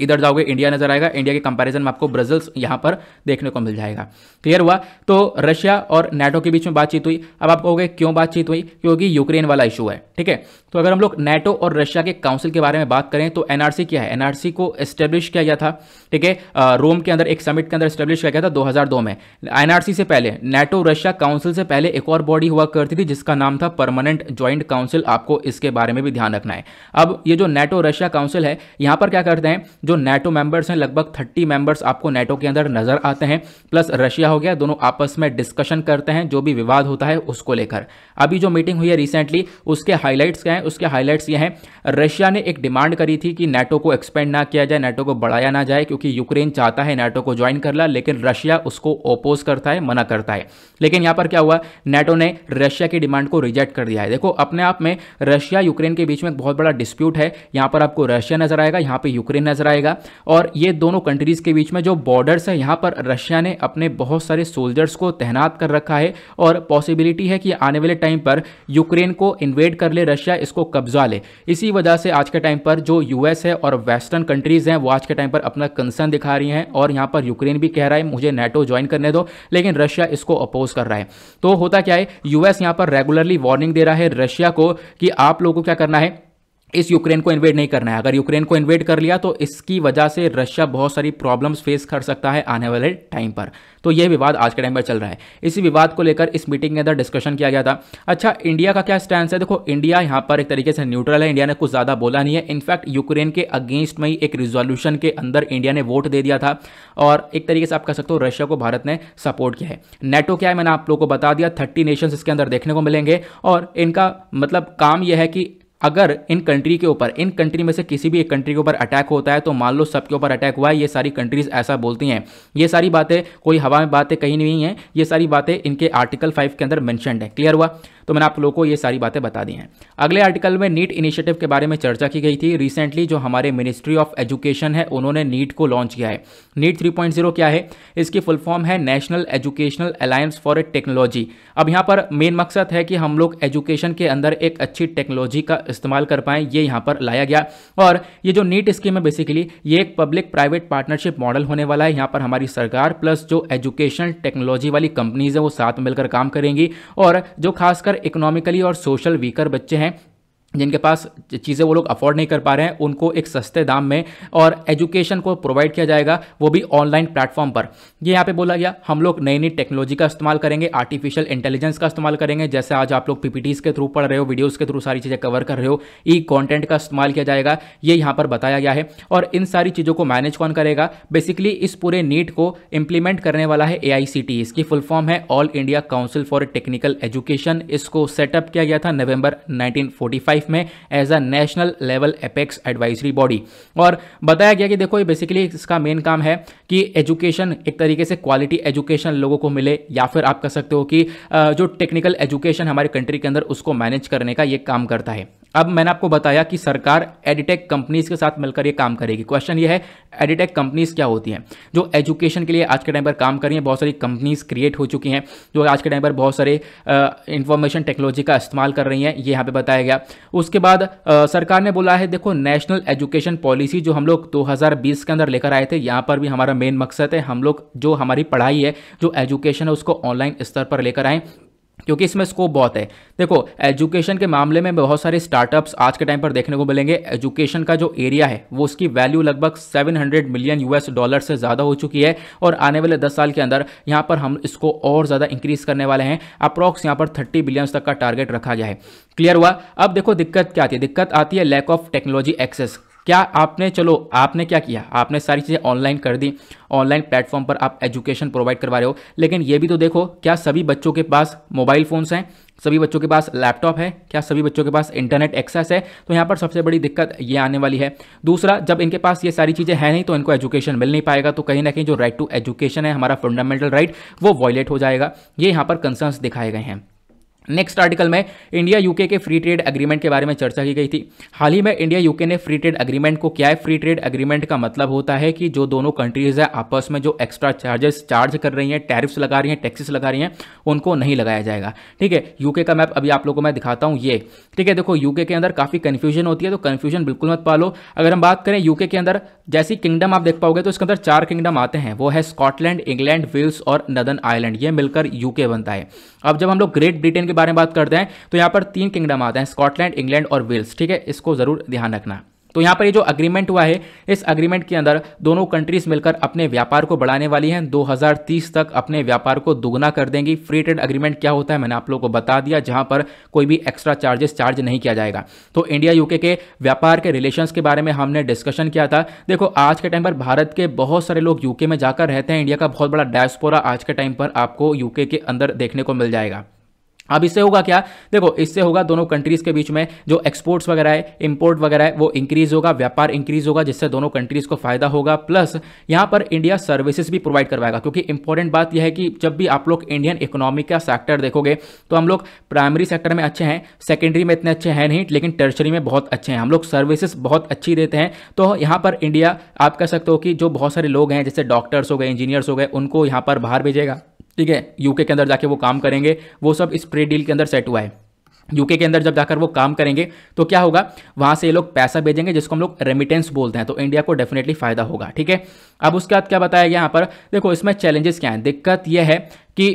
इधर जाओगे इंडिया नजर आएगा, इंडिया के कंपैरिजन में आपको ब्रजल्स यहां पर देखने को मिल जाएगा। क्लियर हुआ? तो रशिया और नेटो के बीच में बातचीत हुई। अब आप कहोगे क्यों बातचीत हुई, क्योंकि यूक्रेन वाला इशू है। ठीक है, तो अगर हम लोग नेटो और रशिया के काउंसिल के बारे में बात करें तो NRC क्या है, NRC को एस्टेब्लिश किया गया था। ठीक है, रोम के अंदर एक समिट के अंदर एस्टेब्लिश किया गया था 2002 में। NRC से पहले, नेटो रशिया काउंसिल से पहले एक और बॉडी हुआ करती थी जिसका नाम था परमानेंट ज्वाइंट काउंसिल। आपको इसके बारे में भी ध्यान रखना है। अब ये जो नेटो रशिया काउंसिल है, यहां पर क्या करते हैं, जो नेटो मेंबर्स हैं लगभग 30 मेंबर्स आपको नेटो के अंदर नजर आते हैं, प्लस रशिया हो गया, दोनों आपस में डिस्कशन करते हैं जो भी विवाद होता है उसको लेकर। अभी जो मीटिंग हुई है रिसेंटली, उसके हाइलाइट्स क्या हैं, उसके हाइलाइट्स ये हैं, रशिया ने एक डिमांड करी थी कि नेटो को एक्सपेंड ना किया जाए, नेटो को बढ़ाया ना जाए, क्योंकि यूक्रेन चाहता है नेटो को ज्वाइन कर ला, लेकिन रशिया उसको ओपोज करता है, मना करता है। लेकिन यहां पर क्या हुआ, नेटो ने रशिया की डिमांड को रिजेक्ट कर दिया है। देखो, अपने आप में रशिया यूक्रेन के बीच में बहुत बड़ा डिस्प्यूट है। यहां पर आपको रशिया नजर आएगा, यहां पर यूक्रेन नजर आएगा, और ये दोनों कंट्रीज के बीच में जो बॉर्डर्स है, यहां पर रशिया ने अपने बहुत सारे सोल्जर्स को तैनात कर रखा है और पॉसिबिलिटी है कि आने वाले टाइम पर यूक्रेन को इन्वेड कर ले रशिया, इसको कब्जा ले। इसी वजह से आज के टाइम पर जो US है और वेस्टर्न कंट्रीज हैं वो आज के टाइम पर अपना कंसर्न दिखा रही हैं, और यहां पर यूक्रेन भी कह रहा है मुझे नेटो ज्वाइन करने दो, लेकिन रशिया इसको अपोज कर रहा है। तो होता क्या है, US यहां पर रेगुलरली वार्निंग दे रहा है रशिया को कि आप लोगों को क्या करना है, इस यूक्रेन को इन्वेड नहीं करना है। अगर यूक्रेन को इन्वेड कर लिया तो इसकी वजह से रशिया बहुत सारी प्रॉब्लम्स फेस कर सकता है आने वाले टाइम पर। तो यह विवाद आज के टाइम पर चल रहा है। इसी विवाद को लेकर इस मीटिंग के अंदर डिस्कशन किया गया था। अच्छा, इंडिया का क्या स्टैंड है? देखो, इंडिया यहां पर एक तरीके से न्यूट्रल है, इंडिया ने कुछ ज्यादा बोला नहीं है। इनफैक्ट यूक्रेन के अगेंस्ट में ही एक रिजोल्यूशन के अंदर इंडिया ने वोट दे दिया था, और एक तरीके से आप कह सकते हो रशिया को भारत ने सपोर्ट किया है। नेटो क्या है मैंने आप लोगों को बता दिया, 30 नेशंस इसके अंदर देखने को मिलेंगे, और इनका मतलब काम यह है कि अगर इन कंट्री के ऊपर, इन कंट्री में से किसी भी एक कंट्री के ऊपर अटैक होता है तो मान लो सबके ऊपर अटैक हुआ है, ये सारी कंट्रीज ऐसा बोलती हैं। ये सारी बातें कोई हवा में बातें कहीं नहीं हैं, ये सारी बातें इनके आर्टिकल 5 के अंदर मेंशन्ड है। क्लियर हुआ? तो मैंने आप लोगों को ये सारी बातें बता दी हैं। अगले आर्टिकल में नीट इनिशिएटिव के बारे में चर्चा की गई थी। रिसेंटली जो हमारे मिनिस्ट्री ऑफ एजुकेशन है उन्होंने नीट को लॉन्च किया है। नीट 3.0 क्या है? इसकी फुल फॉर्म है national educational alliance for technology. अब यहाँ पर मेन मकसद है कि हम लोग एजुकेशन के अंदर एक अच्छी टेक्नोलॉजी का इस्तेमाल कर पाएं, ये यहाँ पर लाया गया। और ये जो नीट स्कीम है बेसिकली ये एक पब्लिक प्राइवेट पार्टनरशिप मॉडल होने वाला है। यहाँ पर हमारी सरकार प्लस जो एजुकेशन टेक्नोलॉजी वाली कंपनीज है वो साथ मिलकर काम करेंगी, और जो खासकर इकोनॉमिकली और सोशल वीकर बच्चे हैं जिनके पास चीज़ें वो लोग अफोर्ड नहीं कर पा रहे हैं, उनको एक सस्ते दाम में और एजुकेशन को प्रोवाइड किया जाएगा, वो भी ऑनलाइन प्लेटफॉर्म पर। ये यहाँ पे बोला गया हम लोग नई नई टेक्नोलॉजी का इस्तेमाल करेंगे, आर्टिफिशियल इंटेलिजेंस का इस्तेमाल करेंगे, जैसे आज आप लोग पीपीटीज के थ्रू पढ़ रहे हो, वीडियोज़ के थ्रू सारी चीज़ें कवर कर रहे हो, ई कॉन्टेंट का इस्तेमाल किया जाएगा, ये यहाँ पर बताया गया है। और इन सारी चीज़ों को मैनेज कौन करेगा? बेसिकली इस पूरे नीट को इंप्लीमेंट करने वाला है AICTE, इसकी फुल फॉर्म है all India council for technical education. इसको सेटअप किया गया था नवंबर 1945 में as a national level apex advisory body. और बताया गया कि देखो ये बेसिकली इसका मेन काम है कि एजुकेशन एक तरीके से क्वालिटी एजुकेशन लोगों को मिले, या फिर आप कह सकते हो कि जो टेक्निकल एजुकेशन हमारे कंट्री के अंदर उसको मैनेज करने का ये काम करता है। अब मैंने आपको बताया कि सरकार एडिटेक कंपनीज के साथ मिलकर ये काम करेगी। क्वेश्चन ये है एडिटेक कंपनीज क्या होती हैं? जो एजुकेशन के लिए आज के टाइम पर काम कर रही हैं, बहुत सारी कंपनीज क्रिएट हो चुकी हैं जो आज के टाइम पर बहुत सारे इंफॉर्मेशन टेक्नोलॉजी का इस्तेमाल कर रही हैं, ये यहाँ पे बताया गया। उसके बाद सरकार ने बोला है देखो नेशनल एजुकेशन पॉलिसी जो हम लोग 2020 के अंदर लेकर आए थे, यहाँ पर भी हमारा मेन मकसद है हम लोग जो हमारी पढ़ाई है, जो एजुकेशन है उसको ऑनलाइन स्तर पर लेकर आएँ, क्योंकि इसमें स्कोप बहुत है। देखो एजुकेशन के मामले में बहुत सारे स्टार्टअप्स आज के टाइम पर देखने को मिलेंगे। एजुकेशन का जो एरिया है वो उसकी वैल्यू लगभग $700 मिलियन से ज़्यादा हो चुकी है, और आने वाले 10 साल के अंदर यहाँ पर हम इसको और ज़्यादा इंक्रीज करने वाले हैं। अप्रॉक्स यहाँ पर 30 बिलियन तक का टारगेट रखा गया है। क्लियर हुआ? अब देखो दिक्कत क्या आती है? दिक्कत आती है लैक ऑफ टेक्नोलॉजी एक्सेस। क्या आपने आपने क्या किया? आपने सारी चीज़ें ऑनलाइन कर दी, ऑनलाइन प्लेटफॉर्म पर आप एजुकेशन प्रोवाइड करवा रहे हो, लेकिन ये भी तो देखो क्या सभी बच्चों के पास मोबाइल फ़ोन्स हैं? सभी बच्चों के पास लैपटॉप है? क्या सभी बच्चों के पास इंटरनेट एक्सेस है? तो यहाँ पर सबसे बड़ी दिक्कत ये आने वाली है। दूसरा, जब इनके पास ये सारी चीज़ें हैं नहीं तो इनको एजुकेशन मिल नहीं पाएगा, तो कहीं ना कहीं जो राइट टू एजुकेशन है, हमारा फंडामेंटल राइट, वो वॉयलेट हो जाएगा। ये यहाँ पर कंसर्न्स दिखाए गए हैं। नेक्स्ट आर्टिकल में इंडिया यूके के फ्री ट्रेड एग्रीमेंट के बारे में चर्चा की गई थी। हाल ही में इंडिया यूके ने फ्री ट्रेड एग्रीमेंट को, क्या है फ्री ट्रेड एग्रीमेंट का मतलब होता है कि जो दोनों कंट्रीज है आपस में जो एक्स्ट्रा चार्जेस चार्ज कर रही हैं, टैरिफ्स लगा रही हैं, टैक्सेस लगा रही हैं, उनको नहीं लगाया जाएगा। ठीक है, यूके का मैप अभी आप लोगों को मैं दिखाता हूँ ये। ठीक है, देखो यूके के अंदर काफ़ी कन्फ्यूजन होती है, तो कन्फ्यूजन बिल्कुल मत पालो। अगर हम बात करें यूके के अंदर, जैसी किंगडम आप देख पाओगे तो इसके अंदर 4 किंगडम आते हैं, वो है स्कॉटलैंड, इंग्लैंड, वेल्स और नदर्न आयरलैंड, ये मिलकर यूके बनता है। अब जब हम लोग ग्रेट ब्रिटेन के बारे में बात करते हैं तो यहाँ पर 3 किंगडम आते हैं, स्कॉटलैंड, इंग्लैंड और वेल्स। ठीक है, इसको जरूर ध्यान रखना। तो यहाँ पर ये जो अग्रीमेंट हुआ है, इस अग्रीमेंट के अंदर दोनों कंट्रीज मिलकर अपने व्यापार को बढ़ाने वाली हैं। 2030 तक अपने व्यापार को दुगना कर देंगी। फ्री ट्रेड अग्रीमेंट क्या होता है मैंने आप लोगों को बता दिया, जहां पर कोई भी एक्स्ट्रा चार्जेस चार्ज नहीं किया जाएगा। तो इंडिया यूके के व्यापार के रिलेशंस के बारे में हमने डिस्कशन किया था। देखो आज के टाइम पर भारत के बहुत सारे लोग यूके में जाकर रहते हैं, इंडिया का बहुत बड़ा डायस्पोरा आज के टाइम पर आपको यूके के अंदर देखने को मिल जाएगा। अब इससे होगा क्या? देखो इससे होगा दोनों कंट्रीज के बीच में जो एक्सपोर्ट्स वगैरह है, इंपोर्ट वगैरह है, वो इंक्रीज होगा, व्यापार इंक्रीज होगा, जिससे दोनों कंट्रीज को फायदा होगा। प्लस यहाँ पर इंडिया सर्विसेज भी प्रोवाइड करवाएगा, क्योंकि इंपॉर्टेंट बात यह है कि जब भी आप लोग इंडियन इकोनॉमी का सेक्टर देखोगे तो हम लोग प्राइमरी सेक्टर में अच्छे हैं, सेकेंडरी में इतने अच्छे हैं नहीं, लेकिन टर्शरी में बहुत अच्छे हैं। हम लोग सर्विसेज बहुत अच्छी देते हैं। तो यहाँ पर इंडिया आप कह सकते हो कि जो बहुत सारे लोग हैं जैसे डॉक्टर्स हो गए, इंजीनियर्स हो गए, उनको यहाँ पर बाहर भेजेगा। ठीक है, यूके के अंदर जाके वो काम करेंगे, वो सब इस ट्रेड डील के अंदर सेट हुआ है। यूके के अंदर जब जाकर वो काम करेंगे तो क्या होगा, वहां से ये लोग पैसा भेजेंगे जिसको हम लोग रेमिटेंस बोलते हैं, तो इंडिया को डेफिनेटली फायदा होगा। ठीक है, अब उसके बाद क्या बताया गया यहाँ पर, देखो इसमें चैलेंजेस क्या हैं। दिक्कत यह है कि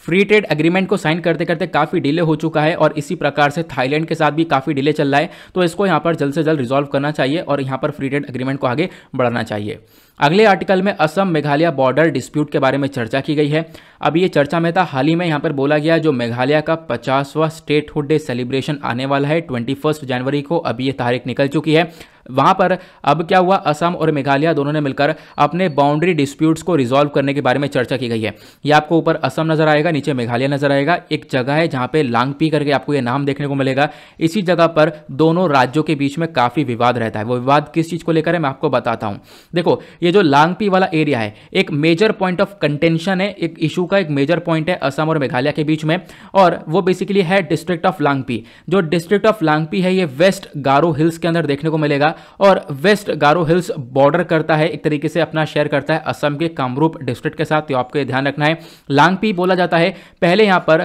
फ्री ट्रेड एग्रीमेंट को साइन करते करते काफ़ी डिले हो चुका है, और इसी प्रकार से थाईलैंड के साथ भी काफ़ी डिले चल रहा है। तो इसको यहाँ पर जल्द से जल्द रिजॉल्व करना चाहिए और यहाँ पर फ्री ट्रेड एग्रीमेंट को आगे बढ़ाना चाहिए। अगले आर्टिकल में असम मेघालय बॉर्डर डिस्प्यूट के बारे में चर्चा की गई है। अभी ये चर्चा में था, हाल ही में यहाँ पर बोला गया जो मेघालय का 50वां स्टेटहुड डे सेलिब्रेशन आने वाला है 21 जनवरी को, अभी ये तारीख निकल चुकी है। वहां पर अब क्या हुआ, असम और मेघालय दोनों ने मिलकर अपने बाउंड्री डिस्प्यूट्स को रिजॉल्व करने के बारे में चर्चा की गई है। ये आपको ऊपर असम नजर आएगा, नीचे मेघालय नजर आएगा। एक जगह है जहां पे लांगपी करके आपको ये नाम देखने को मिलेगा। इसी जगह पर दोनों राज्यों के बीच में काफी विवाद रहता है। वो विवाद किस चीज को लेकर है मैं आपको बताता हूं। देखो ये जो लांगपी वाला एरिया है एक मेजर पॉइंट ऑफ कंटेंशन है, एक इशू का एक मेजर पॉइंट है असम और मेघालय के बीच में, और वो बेसिकली है डिस्ट्रिक्ट ऑफ लांगपी। जो डिस्ट्रिक्ट ऑफ लांगपी है ये वेस्ट गारो हिल्स के अंदर देखने को मिलेगा, और वेस्ट गारो हिल्स बॉर्डर करता है, एक तरीके से अपना शेयर करता है असम के कामरूप डिस्ट्रिक्ट के साथ। तो आपको ये ध्यान रखना है। लांगपी बोला जाता है पहले यहाँ पर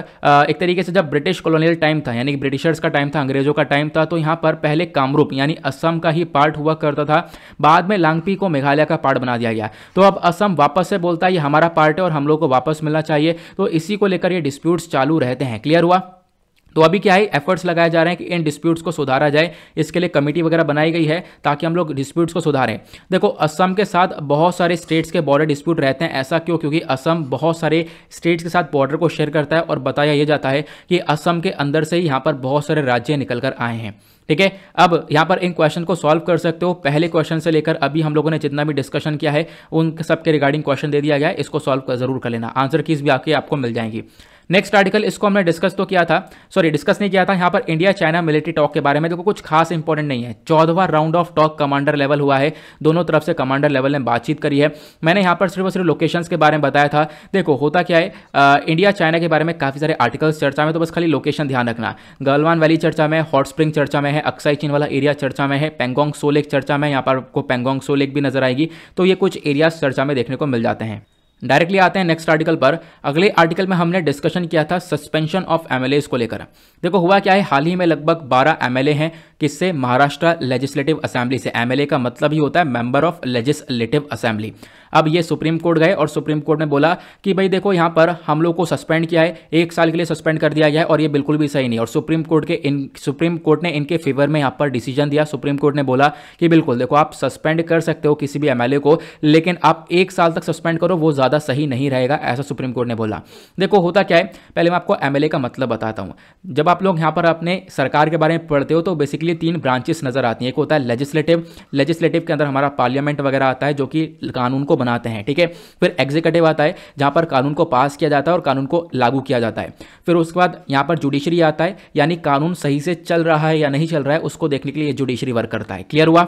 एक तरीके से जब ब्रिटिश कॉलोनियल टाइम था, यानी ब्रिटिशर्स का टाइम था, अंग्रेजों का टाइम था, तो यहाँ पर पहले कामरूप यानी असम का ही पार्ट हुआ करता था। बाद में लांगपी को मेघालय का पार्ट बना दिया गया। तो अब असम वापस से बोलता है ये हमारा पार्ट है और हम लोग को वापस मिलना चाहिए। तो इसी को लेकर ये डिस्प्यूट्स चालू रहते हैं। क्लियर हुआ? तो अभी क्या है, एफर्ट्स लगाए जा रहे हैं कि इन डिस्प्यूट्स को सुधारा जाए। इसके लिए कमेटी वगैरह बनाई गई है ताकि हम लोग डिस्प्यूट्स को सुधारें। देखो, असम के साथ बहुत सारे स्टेट्स के बॉर्डर डिस्प्यूट रहते हैं। ऐसा क्यों? क्योंकि असम बहुत सारे स्टेट्स के साथ बॉर्डर को शेयर करता है और बताया यह जाता है कि असम के अंदर से ही यहाँ पर बहुत सारे राज्य निकल कर आए हैं। ठीक है, अब यहाँ पर इन क्वेश्चन को सॉल्व कर सकते हो। पहले क्वेश्चन से लेकर अभी हम लोगों ने जितना भी डिस्कशन किया है उन सबके रिगार्डिंग क्वेश्चन दे दिया गया है। इसको सॉल्व जरूर कर लेना, आंसर कीज भी आके आपको मिल जाएंगी। नेक्स्ट आर्टिकल, इसको हमने डिस्कस तो किया था, सॉरी डिस्कस नहीं किया था। यहाँ पर इंडिया चाइना मिलिट्री टॉक के बारे में देखो कुछ खास इंपॉर्टेंट नहीं है। 14वां round of talk commander level हुआ है, दोनों तरफ से कमांडर लेवल ने बातचीत करी है। मैंने यहाँ पर सिर्फ और सिर्फ लोकेशंस के बारे में बताया था। देखो होता क्या है, इंडिया चाइना के बारे में काफ़ी सारे आर्टिकल्स चर्चा में, तो बस खाली लोकेशन ध्यान रखना। गलवान वैली चर्चा में, हॉट स्प्रिंग चर्चा में है, अक्साई चीन वाला एरिया चर्चा में है, पेंगोंग सो लेक चर्चा में, यहाँ पर आपको पेंगोंग सो लेक भी नजर आएगी। तो ये कुछ एरियाज चर्चा में देखने को मिल जाते हैं। डायरेक्टली आते हैं नेक्स्ट आर्टिकल पर। अगले आर्टिकल में हमने डिस्कशन किया था सस्पेंशन ऑफ एमएलएस को लेकर। देखो हुआ क्या है, हाल ही में लगभग 12 एमएलए हैं, किससे? महाराष्ट्र लेजिस्लेटिव असेंबली से। एमएलए का मतलब ही होता है मेंबर ऑफ लेजिस्लेटिव असेंबली। अब ये सुप्रीम कोर्ट गए और सुप्रीम कोर्ट ने बोला कि भाई देखो यहाँ पर हम लोग को सस्पेंड किया है, 1 साल के लिए सस्पेंड कर दिया गया है और ये बिल्कुल भी सही नहीं। और सुप्रीम कोर्ट ने इनके फेवर में यहाँ पर डिसीजन दिया। सुप्रीम कोर्ट ने बोला कि बिल्कुल देखो आप सस्पेंड कर सकते हो किसी भी एमएलए को, लेकिन आप 1 साल तक सस्पेंड करो, वो ज़्यादा सही नहीं रहेगा, ऐसा सुप्रीम कोर्ट ने बोला। देखो होता क्या है, पहले मैं आपको एमएलए का मतलब बताता हूँ। जब आप लोग यहाँ पर अपने सरकार के बारे में पढ़ते हो तो बेसिकली 3 ब्रांचेस नजर आती हैं। एक होता है लेजिस्लेटिव के अंदर हमारा पार्लियामेंट वगैरह आता है जो कि कानून को बनाते हैं। ठीक है, फिर एग्जीक्यूटिव आता है जहां पर कानून को पास किया जाता है और कानून को लागू किया जाता है। फिर उसके बाद यहां पर जुडिशरी आता है, यानी कानून सही से चल रहा है या नहीं चल रहा है उसको देखने के लिए जुडिशरी वर्क करता है। क्लियर हुआ?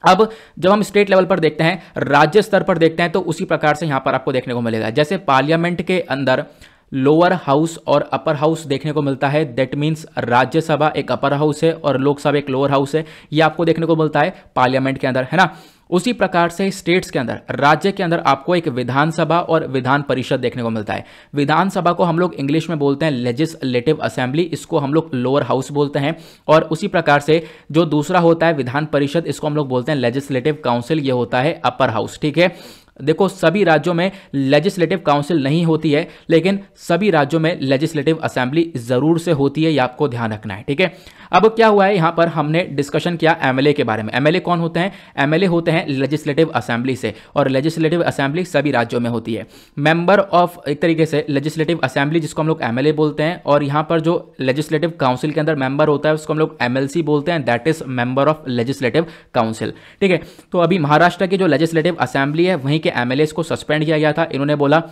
अब जब हम स्टेट लेवल पर देखते हैं, राज्य स्तर पर देखते हैं, तो उसी प्रकार से यहां पर आपको देखने को मिलेगा। जैसे पार्लियामेंट के अंदर लोअर हाउस और अपर हाउस देखने को मिलता है, दैट मीन्स राज्यसभा एक अपर हाउस है और लोकसभा एक लोअर हाउस है, ये आपको देखने को मिलता है पार्लियामेंट के अंदर, है ना। उसी प्रकार से स्टेट्स के अंदर, राज्य के अंदर आपको एक विधानसभा और विधान परिषद देखने को मिलता है। विधानसभा को हम लोग इंग्लिश में बोलते हैं लेजिस्लेटिव असेंबली, इसको हम लोग लोअर हाउस बोलते हैं। और उसी प्रकार से जो दूसरा होता है विधान परिषद, इसको हम लोग बोलते हैं लेजिस्लेटिव काउंसिल, ये होता है अपर हाउस। ठीक है, देखो सभी राज्यों में लेजिस्लेटिव काउंसिल नहीं होती है, लेकिन सभी राज्यों में लेजिस्लेटिव असेंबली जरूर से होती है, ये आपको ध्यान रखना है। ठीक है, अब क्या हुआ है, यहां पर हमने डिस्कशन किया एमएलए के बारे में। एमएलए कौन होते हैं? एमएलए होते हैं लेजिस्लेटिव असेंबली से, और लेजिस्लेटिव असेंबली सभी राज्यों में होती है। मेंबर ऑफ एक तरीके से लेजिस्लेटिव असेंबली जिसको हम लोग एमएलए बोलते हैं, और यहां पर जो लेजिस्लेटिव काउंसिल के अंदर मेंबर होता है उसको हम लोग एमएलसी बोलते हैं, that is member of legislative council. ठीक है, तो अभी महाराष्ट्र की जो लेजिस्लेटिव असेंबली है वहीं के एमएलएस को सस्पेंड किया गया था। इन्होंने बोला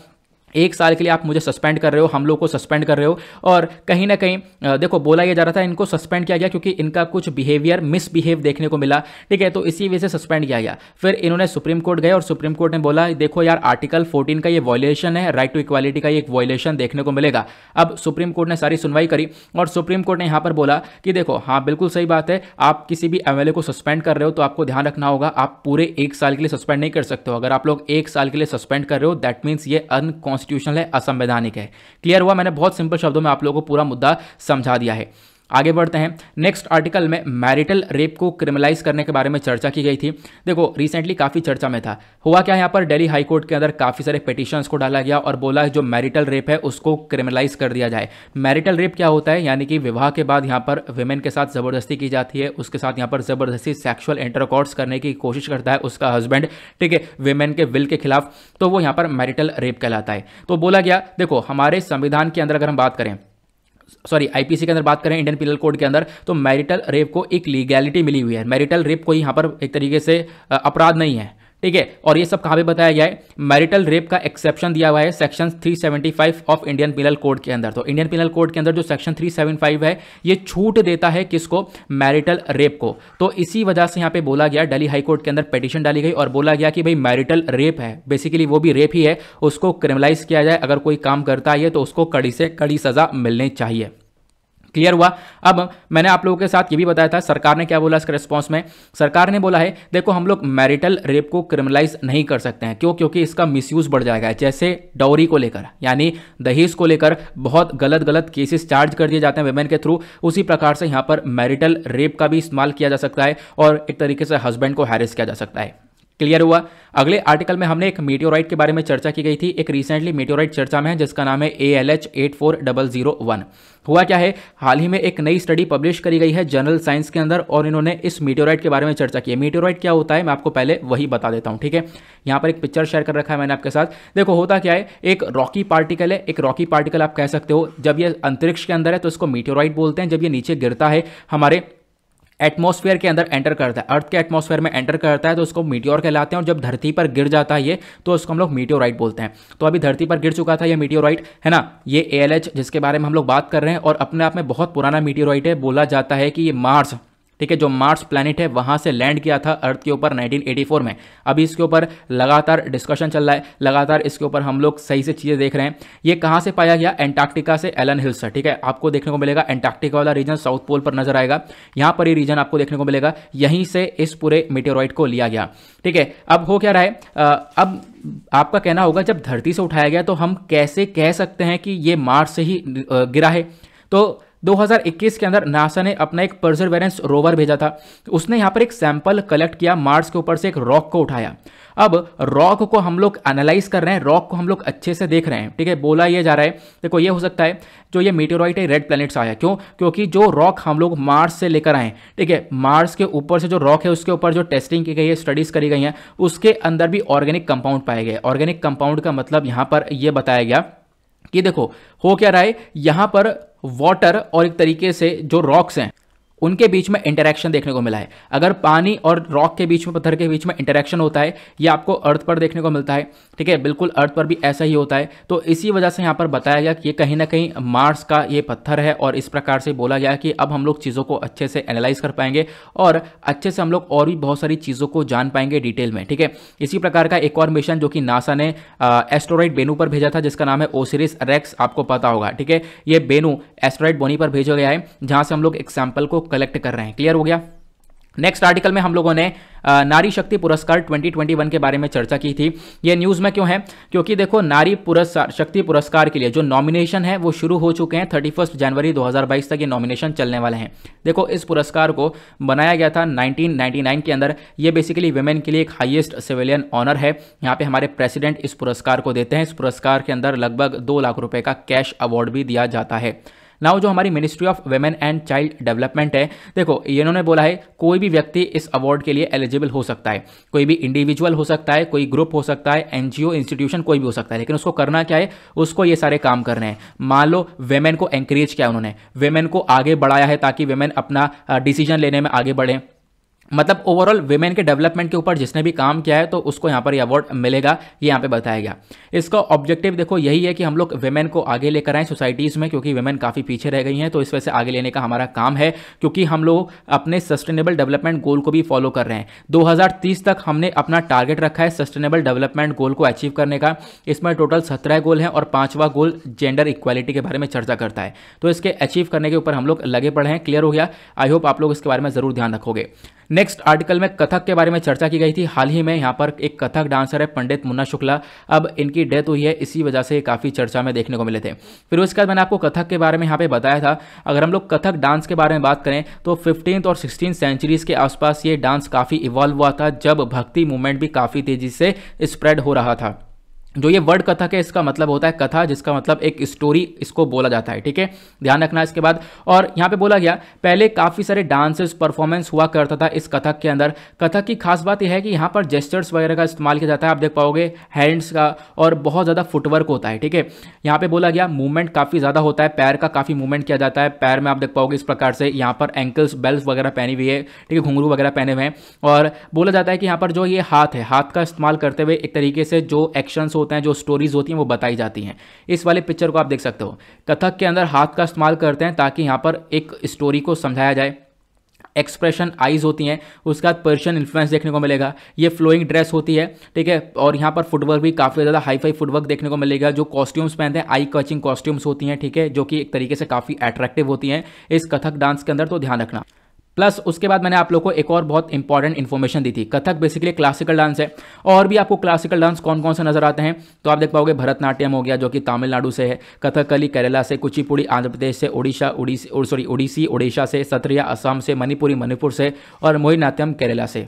1 साल के लिए आप मुझे सस्पेंड कर रहे हो, हम लोग को सस्पेंड कर रहे हो। और कहीं ना कहीं देखो बोला यह जा रहा था इनको सस्पेंड किया गया क्योंकि इनका कुछ बिहेवियर मिसबिहेव देखने को मिला। ठीक है, तो इसी वजह से सस्पेंड किया गया। फिर इन्होंने सुप्रीम कोर्ट गए और सुप्रीम कोर्ट ने बोला देखो यार आर्टिकल 14 का ये वायलेशन है, राइट टू इक्वालिटी का ये एक वायलेशन देखने को मिलेगा। अब सुप्रीम कोर्ट ने सारी सुनवाई करी और सुप्रीम कोर्ट ने यहां पर बोला कि देखो हाँ बिल्कुल सही बात है, आप किसी भी एमएलए को सस्पेंड कर रहे हो तो आपको ध्यान रखना होगा आप पूरे 1 साल के लिए सस्पेंड नहीं कर सकते हो। अगर आप लोग 1 साल के लिए सस्पेंड कर रहे हो दैट मीन्स ये अनकॉन्स्टिट्यूशनल है, असंवैधानिक है। क्लियर हुआ? मैंने बहुत सिंपल शब्दों में आप लोगों को पूरा मुद्दा समझा दिया है। आगे बढ़ते हैं। नेक्स्ट आर्टिकल में मैरिटल रेप को क्रिमिनलाइज करने के बारे में चर्चा की गई थी। देखो रिसेंटली काफ़ी चर्चा में था। हुआ क्या, यहाँ पर दिल्ली हाई कोर्ट के अंदर काफ़ी सारे पिटीशंस को डाला गया और बोला जो मैरिटल रेप है उसको क्रिमिनलाइज कर दिया जाए। मैरिटल रेप क्या होता है, यानी कि विवाह के बाद यहाँ पर विमेन के साथ ज़बरदस्ती की जाती है, उसके साथ यहाँ पर ज़बरदस्ती सेक्सुअल इंटरकॉर्स करने की कोशिश करता है उसका हस्बैंड, ठीक है, विमेन के विल के खिलाफ, तो वो यहाँ पर मैरिटल रेप कहलाता है। तो बोला गया देखो हमारे संविधान के अंदर अगर हम बात करें, सॉरी आईपीसी के अंदर बात करें, इंडियन पिनल कोड के अंदर, तो मैरिटल रेप को एक लीगैलिटी मिली हुई है। मैरिटल रेप कोई यहाँ पर एक तरीके से अपराध नहीं है, ठीक है। और ये सब कहाँ पे बताया गया है, मैरिटल रेप का एक्सेप्शन दिया हुआ है section 375 of Indian penal code के अंदर। तो इंडियन पिनल कोड के अंदर जो सेक्शन 375 है ये छूट देता है किसको, मैरिटल रेप को। तो इसी वजह से यहाँ पे बोला गया, दिल्ली हाई कोर्ट के अंदर पिटीशन डाली गई और बोला गया कि भाई मैरिटल रेप है, बेसिकली वो भी रेप ही है, उसको क्रिमिनलाइज किया जाए। अगर कोई काम करता है तो उसको कड़ी से कड़ी सजा मिलनी चाहिए। क्लियर हुआ? अब मैंने आप लोगों के साथ ये भी बताया था सरकार ने क्या बोला इसके रिस्पॉन्स में। सरकार ने बोला है देखो हम लोग मैरिटल रेप को क्रिमिनलाइज नहीं कर सकते हैं, क्यों, क्योंकि इसका मिसयूज बढ़ जाएगा। जैसे डॉरी को लेकर यानी दहेज को लेकर बहुत गलत केसेस चार्ज कर दिए जाते हैं वुमेन के थ्रू, उसी प्रकार से यहाँ पर मैरिटल रेप का भी इस्तेमाल किया जा सकता है और एक तरीके से हस्बैंड को हैरेस किया जा सकता है। क्लियर हुआ। अगले आर्टिकल में हमने एक मीटियोराइट के बारे में चर्चा की गई थी। एक रिसेंटली मीटियोराइट चर्चा में है जिसका नाम है ALH 84001। हुआ क्या है, हाल ही में एक नई स्टडी पब्लिश करी गई है जर्नल साइंस के अंदर और इन्होंने इस मीटियोराइट के बारे में चर्चा की है। मीटियोराइट क्या होता है मैं आपको पहले वही बता देता हूं, ठीक है। यहाँ पर एक पिक्चर शेयर कर रखा है मैंने आपके साथ। देखो होता क्या है, एक रॉकी पार्टिकल है, एक रॉकी पार्टिकल आप कह सकते हो। जब ये अंतरिक्ष के अंदर है तो इसको मीटियोराइट बोलते हैं। जब ये नीचे गिरता है हमारे एटमॉस्फेयर के अंदर एंटर करता है, अर्थ के एटमॉस्फेयर में एंटर करता है तो उसको मीटियोर कहलाते हैं। और जब धरती पर गिर जाता है ये तो उसको हम लोग मीटियोराइट बोलते हैं। तो अभी धरती पर गिर चुका था ये मीटियोराइट, है ना, ये ALH जिसके बारे में हम लोग बात कर रहे हैं और अपने आप में बहुत पुराना मीटियोराइट है। बोला जाता है कि ये मार्स, ठीक है, जो मार्स प्लैनेट है वहां से लैंड किया था अर्थ के ऊपर 1984 में। अभी इसके ऊपर लगातार डिस्कशन चल रहा है, लगातार इसके ऊपर हम लोग सही से चीजें देख रहे हैं। ये कहां से पाया गया, एंटार्क्टिका से, एलन हिल्स से, ठीक है। आपको देखने को मिलेगा एंटार्क्टिका वाला रीजन साउथ पोल पर नजर आएगा, यहां पर ये रीजन आपको देखने को मिलेगा। यहीं से इस पूरे मीटियोराइट को लिया गया, ठीक है। अब हो क्या रहा है, अब आपका कहना होगा जब धरती से उठाया गया तो हम कैसे कह सकते हैं कि ये मार्स से ही गिरा है। तो 2021 के अंदर नासा ने अपना एक परसेवरेंस रोवर भेजा था। उसने यहां पर एक सैंपल कलेक्ट किया, मार्स के ऊपर से एक रॉक को उठाया। अब रॉक को हम लोग एनालाइज कर रहे हैं, रॉक को हम लोग अच्छे से देख रहे हैं, ठीक है। बोला ये जा रहा है, देखो ये हो सकता है जो ये मीटियोराइट है रेड प्लैनेट से आया। क्यों, क्योंकि जो रॉक हम लोग मार्स से लेकर आए, ठीक है, मार्स के ऊपर से जो रॉक है उसके ऊपर जो टेस्टिंग की गई है, स्टडीज करी गई हैं, उसके अंदर भी ऑर्गेनिक कंपाउंड पाए गए। ऑर्गेनिक कंपाउंड का मतलब यहां पर यह बताया गया कि देखो हो क्या रहा है, यहां पर वाटर और एक तरीके से जो रॉक्स हैं उनके बीच में इंटरेक्शन देखने को मिला है। अगर पानी और रॉक के बीच में, पत्थर के बीच में इंटरेक्शन होता है, ये आपको अर्थ पर देखने को मिलता है, ठीक है, बिल्कुल अर्थ पर भी ऐसा ही होता है। तो इसी वजह से यहाँ पर बताया गया कि ये कहीं ना कहीं मार्स का ये पत्थर है और इस प्रकार से बोला गया कि अब हम लोग चीज़ों को अच्छे से एनालाइज कर पाएंगे और अच्छे से हम लोग और भी बहुत सारी चीज़ों को जान पाएंगे डिटेल में, ठीक है। इसी प्रकार का एक और मिशन जो कि नासा ने एस्टेरॉइड बेनू पर भेजा था जिसका नाम है ओसिरिस रेक्स, आपको पता होगा, ठीक है। ये बेनू एस्टेरॉइड बोनी पर भेजा गया है जहां से हम लोग एक सैंपल को कलेक्ट कर रहे हैं। क्लियर हो गया। नेक्स्ट आर्टिकल में हम लोगों ने नारी शक्ति पुरस्कार 2021 के बारे में चर्चा की थी। ये न्यूज़ में क्यों है, क्योंकि देखो नारी पुरस्कार, शक्ति पुरस्कार के लिए जो नॉमिनेशन है वो शुरू हो चुके हैं। 31 जनवरी 2022 तक ये नॉमिनेशन चलने वाले हैं। देखो इस पुरस्कार को बनाया गया था 1999 के अंदर। ये बेसिकली वुमेन के लिए एक हाईएस्ट सिविलियन ऑनर है। यहाँ पे हमारे प्रेसिडेंट इस पुरस्कार को देते हैं। इस पुरस्कार के अंदर लगभग 2 लाख रुपए का कैश अवार्ड भी दिया जाता है। नाउ जो हमारी ministry of women and child development है, देखो इन्होंने बोला है कोई भी व्यक्ति इस अवार्ड के लिए एलिजिबल हो सकता है। कोई भी इंडिविजुअल हो सकता है, कोई ग्रुप हो सकता है, NGO इंस्टीट्यूशन कोई भी हो सकता है, लेकिन उसको करना क्या है, उसको ये सारे काम करने हैं। मान लो वुमेन को एंकरेज किया उन्होंने, वुमेन को आगे बढ़ाया है ताकि वुमेन अपना डिसीजन लेने में आगे बढ़े। मतलब ओवरऑल विमेन के डेवलपमेंट के ऊपर जिसने भी काम किया है तो उसको यहाँ पर ये अवार्ड मिलेगा, ये यहाँ पे बताया गया। इसका ऑब्जेक्टिव देखो यही है कि हम लोग विमेन को आगे लेकर आए सोसाइटीज़ में, क्योंकि विमेन काफ़ी पीछे रह गई हैं। तो इस वजह से आगे लेने का हमारा काम है, क्योंकि हम लोग अपने सस्टेनेबल डेवलपमेंट गोल को भी फॉलो कर रहे हैं। 2030 तक हमने अपना टारगेट रखा है सस्टेनेबल डेवलपमेंट गोल को अचीव करने का। इसमें टोटल 17 गोल हैं और 5वां गोल जेंडर इक्वालिटी के बारे में चर्चा करता है। तो इसके अचीव करने के ऊपर हम लोग लगे पड़े हैं। क्लियर हो गया। आई होप आप लोग इसके बारे में जरूर ध्यान रखोगे। नेक्स्ट आर्टिकल में कथक के बारे में चर्चा की गई थी। हाल ही में यहाँ पर एक कथक डांसर है पंडित मुन्ना शुक्ला, अब इनकी डेथ हुई है, इसी वजह से काफ़ी चर्चा में देखने को मिले थे। फिर उसके बाद मैंने आपको कथक के बारे में यहाँ पे बताया था। अगर हम लोग कथक डांस के बारे में बात करें तो 15th और 16th सेंचुरीज के आसपास ये डांस काफ़ी इवॉल्व हुआ था, जब भक्ति मूवमेंट भी काफ़ी तेज़ी से स्प्रेड हो रहा था। जो ये वर्ड कथक है इसका मतलब होता है कथा, जिसका मतलब एक स्टोरी इसको बोला जाता है, ठीक है, ध्यान रखना इसके बाद। और यहाँ पे बोला गया पहले काफ़ी सारे डांसेस परफॉर्मेंस हुआ करता था इस कथक के अंदर। कथक की खास बात यह है कि यहाँ पर जेस्चर्स वगैरह का इस्तेमाल किया जाता है, आप देख पाओगे हैंड्स का, और बहुत ज़्यादा फुटवर्क होता है, ठीक है। यहाँ पे बोला गया मूवमेंट काफ़ी ज़्यादा होता है, पैर का काफ़ी मूवमेंट किया जाता है। पैर में आप देख पाओगे इस प्रकार से यहाँ पर एंकल्स बेल्ट वगैरह पहनी हुई है, ठीक है, घुंघरू वगैरह पहने हुए हैं। और बोला जाता है कि यहाँ पर जो ये हाथ है, हाथ का इस्तेमाल करते हुए एक तरीके से जो एक्शंस होते हैं, जो स्टोरीज होती हैं वो बताई जाती हैं। इस वाले पिक्चर को आप देख सकते हो, कथक के अंदर हाथ का इस्तेमाल करते हैं ताकि यहाँ पर एक स्टोरी को समझाया जाए। एक्सप्रेशन आईज होती हैं, उसके बाद पर्शियन इन्फ्लुएंस देखने को मिलेगा। ये फ्लोइंग ड्रेस होती है, ठीक है, और यहाँ पर फुटवर्क भी काफ़ी ज़्यादा हाई फाई फुटवर्क देखने को मिलेगा। जो कॉस्ट्यूम्स पहनते हैं आई कचिंग कॉस्ट्यूम्स होती हैं, ठीक है, जो कि एक तरीके से काफ़ी अट्रैक्टिव होती हैं इस कथक डांस के अंदर, तो ध्यान रखना। प्लस उसके बाद मैंने आप लोगों को एक और बहुत इंपॉर्टेंट इन्फॉर्मेशन दी थी। कथक बेसिकली क्लासिकल डांस है, और भी आपको क्लासिकल डांस कौन कौन से नजर आते हैं तो आप देख पाओगे भरतनाट्यम हो गया जो कि तमिलनाडु से है, कथकली केरला से, कुचिपुड़ी आंध्र प्रदेश से, ओडिसी उड़ीसा से, सत्रिया असम से, मणिपुरी मणिपुर से, और मोहिनीअट्टम केरला से।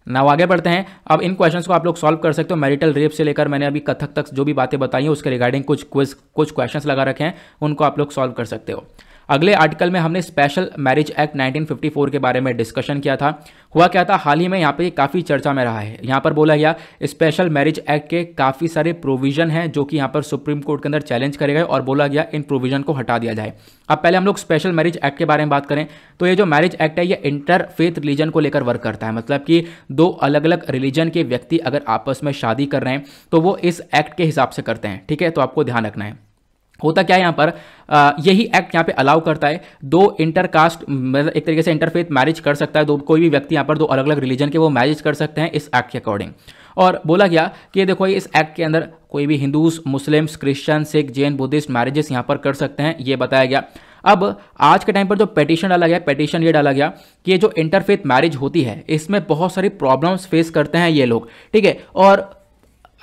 नाउ आगे बढ़ते हैं। अब इन क्वेश्चंस को आप लोग सॉल्व कर सकते हो। मैरिटल रेप से लेकर मैंने अभी कथक तक जो भी बातें बताई हैं उसके रिगार्डिंग कुछ क्वेश्चंस लगा रखे हैं, उनको आप लोग सॉल्व कर सकते हो। अगले आर्टिकल में हमने स्पेशल मैरिज एक्ट 1954 के बारे में डिस्कशन किया था। हुआ क्या था, हाल ही में यहाँ पे काफ़ी चर्चा में रहा है। यहाँ पर बोला गया स्पेशल मैरिज एक्ट के काफ़ी सारे प्रोविजन हैं जो कि यहाँ पर सुप्रीम कोर्ट के अंदर चैलेंज करे गए और बोला गया इन प्रोविजन को हटा दिया जाए। अब पहले हम लोग स्पेशल मैरिज एक्ट के बारे में बात करें तो ये जो मैरिज एक्ट है ये इंटरफेथ रिलीजन को लेकर वर्क करता है। मतलब कि दो अलग अलग रिलीजन के व्यक्ति अगर आपस में शादी कर रहे हैं तो वो इस एक्ट के हिसाब से करते हैं। ठीक है, तो आपको ध्यान रखना है। होता क्या है यहाँ पर, यही एक्ट यहाँ पे अलाउ करता है दो इंटरकास्ट, मतलब एक तरीके से इंटरफेथ मैरिज कर सकता है। दो कोई भी व्यक्ति यहाँ पर दो अलग अलग रिलीजन के वो मैरिज कर सकते हैं इस एक्ट के अकॉर्डिंग। और बोला गया कि देखो इस एक्ट के अंदर कोई भी Hindus, Muslims, Christian, Sikh, Jain, Buddhist marriages यहाँ पर कर सकते हैं, ये बताया गया। अब आज के टाइम पर जो पेटिशन डाला गया, पेटिशन ये डाला गया कि ये जो इंटरफेथ मैरिज होती है इसमें बहुत सारी प्रॉब्लम्स फेस करते हैं ये लोग। ठीक है, और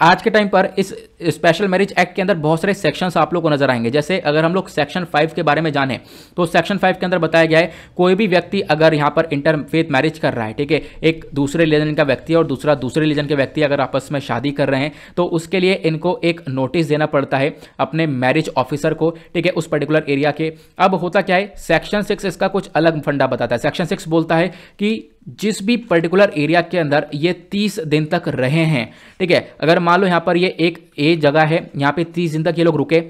आज के टाइम पर इस स्पेशल मैरिज एक्ट के अंदर बहुत सारे सेक्शंस आप लोग को नजर आएंगे। जैसे अगर हम लोग सेक्शन 5 के बारे में जानें तो सेक्शन 5 के अंदर बताया गया है कोई भी व्यक्ति अगर यहाँ पर इंटरफेथ मैरिज कर रहा है, ठीक है, एक दूसरे रिलीजन का व्यक्ति और दूसरा दूसरे रिलीजन के व्यक्ति अगर आपस में शादी कर रहे हैं तो उसके लिए इनको एक नोटिस देना पड़ता है अपने मैरिज ऑफिसर को, ठीक है, उस पर्टिकुलर एरिया के। अब होता क्या है, सेक्शन 6 इसका कुछ अलग फंडा बताता है। सेक्शन 6 बोलता है कि जिस भी पर्टिकुलर एरिया के अंदर ये 30 दिन तक रहे हैं, ठीक है, अगर मान लो यहाँ पर ये एक जगह है, यहाँ पे 30 दिन तक ये लोग रुके,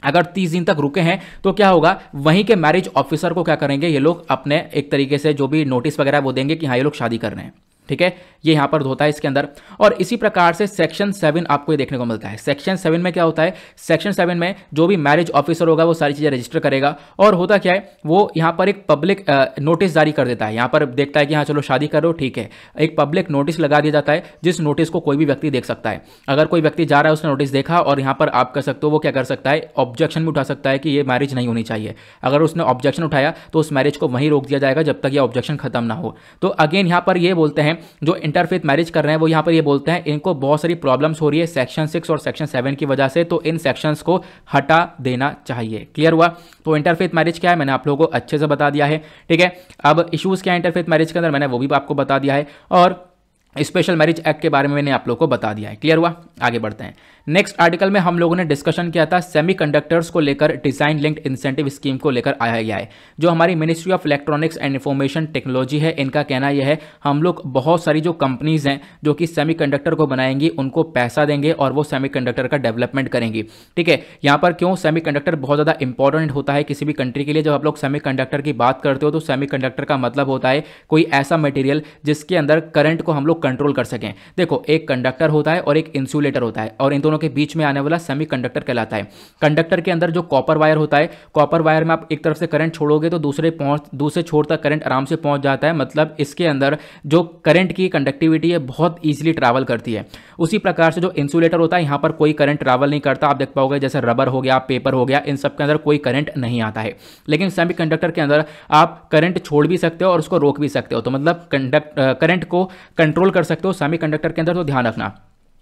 अगर 30 दिन तक रुके हैं तो क्या होगा, वहीं के मैरिज ऑफिसर को क्या करेंगे ये लोग अपने एक तरीके से जो भी नोटिस वगैरह वो देंगे कि हाँ ये लोग शादी कर रहे हैं। ठीक है, ये यहां पर होता है इसके अंदर। और इसी प्रकार से सेक्शन 7 आपको ये देखने को मिलता है। सेक्शन 7 में क्या होता है, सेक्शन 7 में जो भी मैरिज ऑफिसर होगा वो सारी चीजें रजिस्टर करेगा और होता क्या है, वो यहां पर एक पब्लिक नोटिस जारी कर देता है। यहां पर देखता है कि हाँ चलो शादी करो, ठीक है, एक पब्लिक नोटिस लगा दिया जाता है जिस नोटिस को कोई भी व्यक्ति देख सकता है। अगर कोई व्यक्ति जा रहा है, उसने नोटिस देखा और यहां पर आप कर सकते हो, वो क्या कर सकता है, ऑब्जेक्शन भी उठा सकता है कि ये मैरिज नहीं होनी चाहिए। अगर उसने ऑब्जेक्शन उठाया तो उस मैरिज को वहीं रोक दिया जाएगा जब तक ये ऑब्जेक्शन खत्म ना हो। तो अगेन यहां पर ये बोलते हैं जो इंटरफेथ मैरिज कर रहे हैं वो यहां पर ये बोलते हैं इनको बहुत सारी प्रॉब्लम्स हो रही है सेक्शन 6 और सेक्शन 7 की वजह से, तो इन सेक्शंस को हटा देना चाहिए। क्लियर हुआ? तो इंटरफेथ मैरिज क्या है मैंने आप लोगों को अच्छे से बता दिया है। ठीक है, अब इश्यूज क्या है इंटरफेथ मैरिज के अंदर मैंने वो भी आपको बता दिया है और स्पेशल मैरिज एक्ट के बारे में मैंने आप लोगों को बता दिया है। क्लियर हुआ? आगे बढ़ते हैं। नेक्स्ट आर्टिकल में हम लोगों ने डिस्कशन किया था सेमीकंडक्टर्स को लेकर, डिजाइन लिंक्ड इंसेंटिव स्कीम को लेकर आया गया है। जो हमारी ministry of electronics and information technology है, इनका कहना यह है हम लोग बहुत सारी जो कंपनीज हैं जो कि सेमीकंडक्टर को बनाएंगी उनको पैसा देंगे और वो सेमीकंडक्टर का डेवलपमेंट करेंगी। ठीक है, यहाँ पर क्यों सेमीकंडक्टर बहुत ज़्यादा इंपॉर्टेंट होता है किसी भी कंट्री के लिए। जब आप लोग सेमीकंडक्टर की बात करते हो तो सेमीकंडक्टर का मतलब होता है कोई ऐसा मटेरियल जिसके अंदर करंट को हम लोग कंट्रोल कर सकें। देखो, एक कंडक्टर होता है और एक इंसुलेटर होता है और इन दोनों के बीच में आने वाला सेमीकंडक्टर कहलाता है। कंडक्टर के अंदर जो कॉपर वायर होता है, कॉपर वायर में आप एक तरफ से करंट छोड़ोगे तो दूसरे छोर तक करंट आराम से पहुंच जाता है। मतलब इसके अंदर जो करंट की कंडक्टिविटी है बहुत ईजिली ट्रैवल करती है। उसी प्रकार से जो इंसुलेटर होता है यहाँ पर कोई करंट ट्रैवल नहीं करता। आप देख पाओगे जैसे रबर हो गया, पेपर हो गया, इन सब के अंदर कोई करंट नहीं आता है। लेकिन सेमीकंडक्टर के अंदर आप करंट छोड़ भी सकते हो और उसको रोक भी सकते हो, तो मतलब करंट को कंट्रोल कर सकते हो सेमीकंडक्टर के अंदर, तो ध्यान रखना।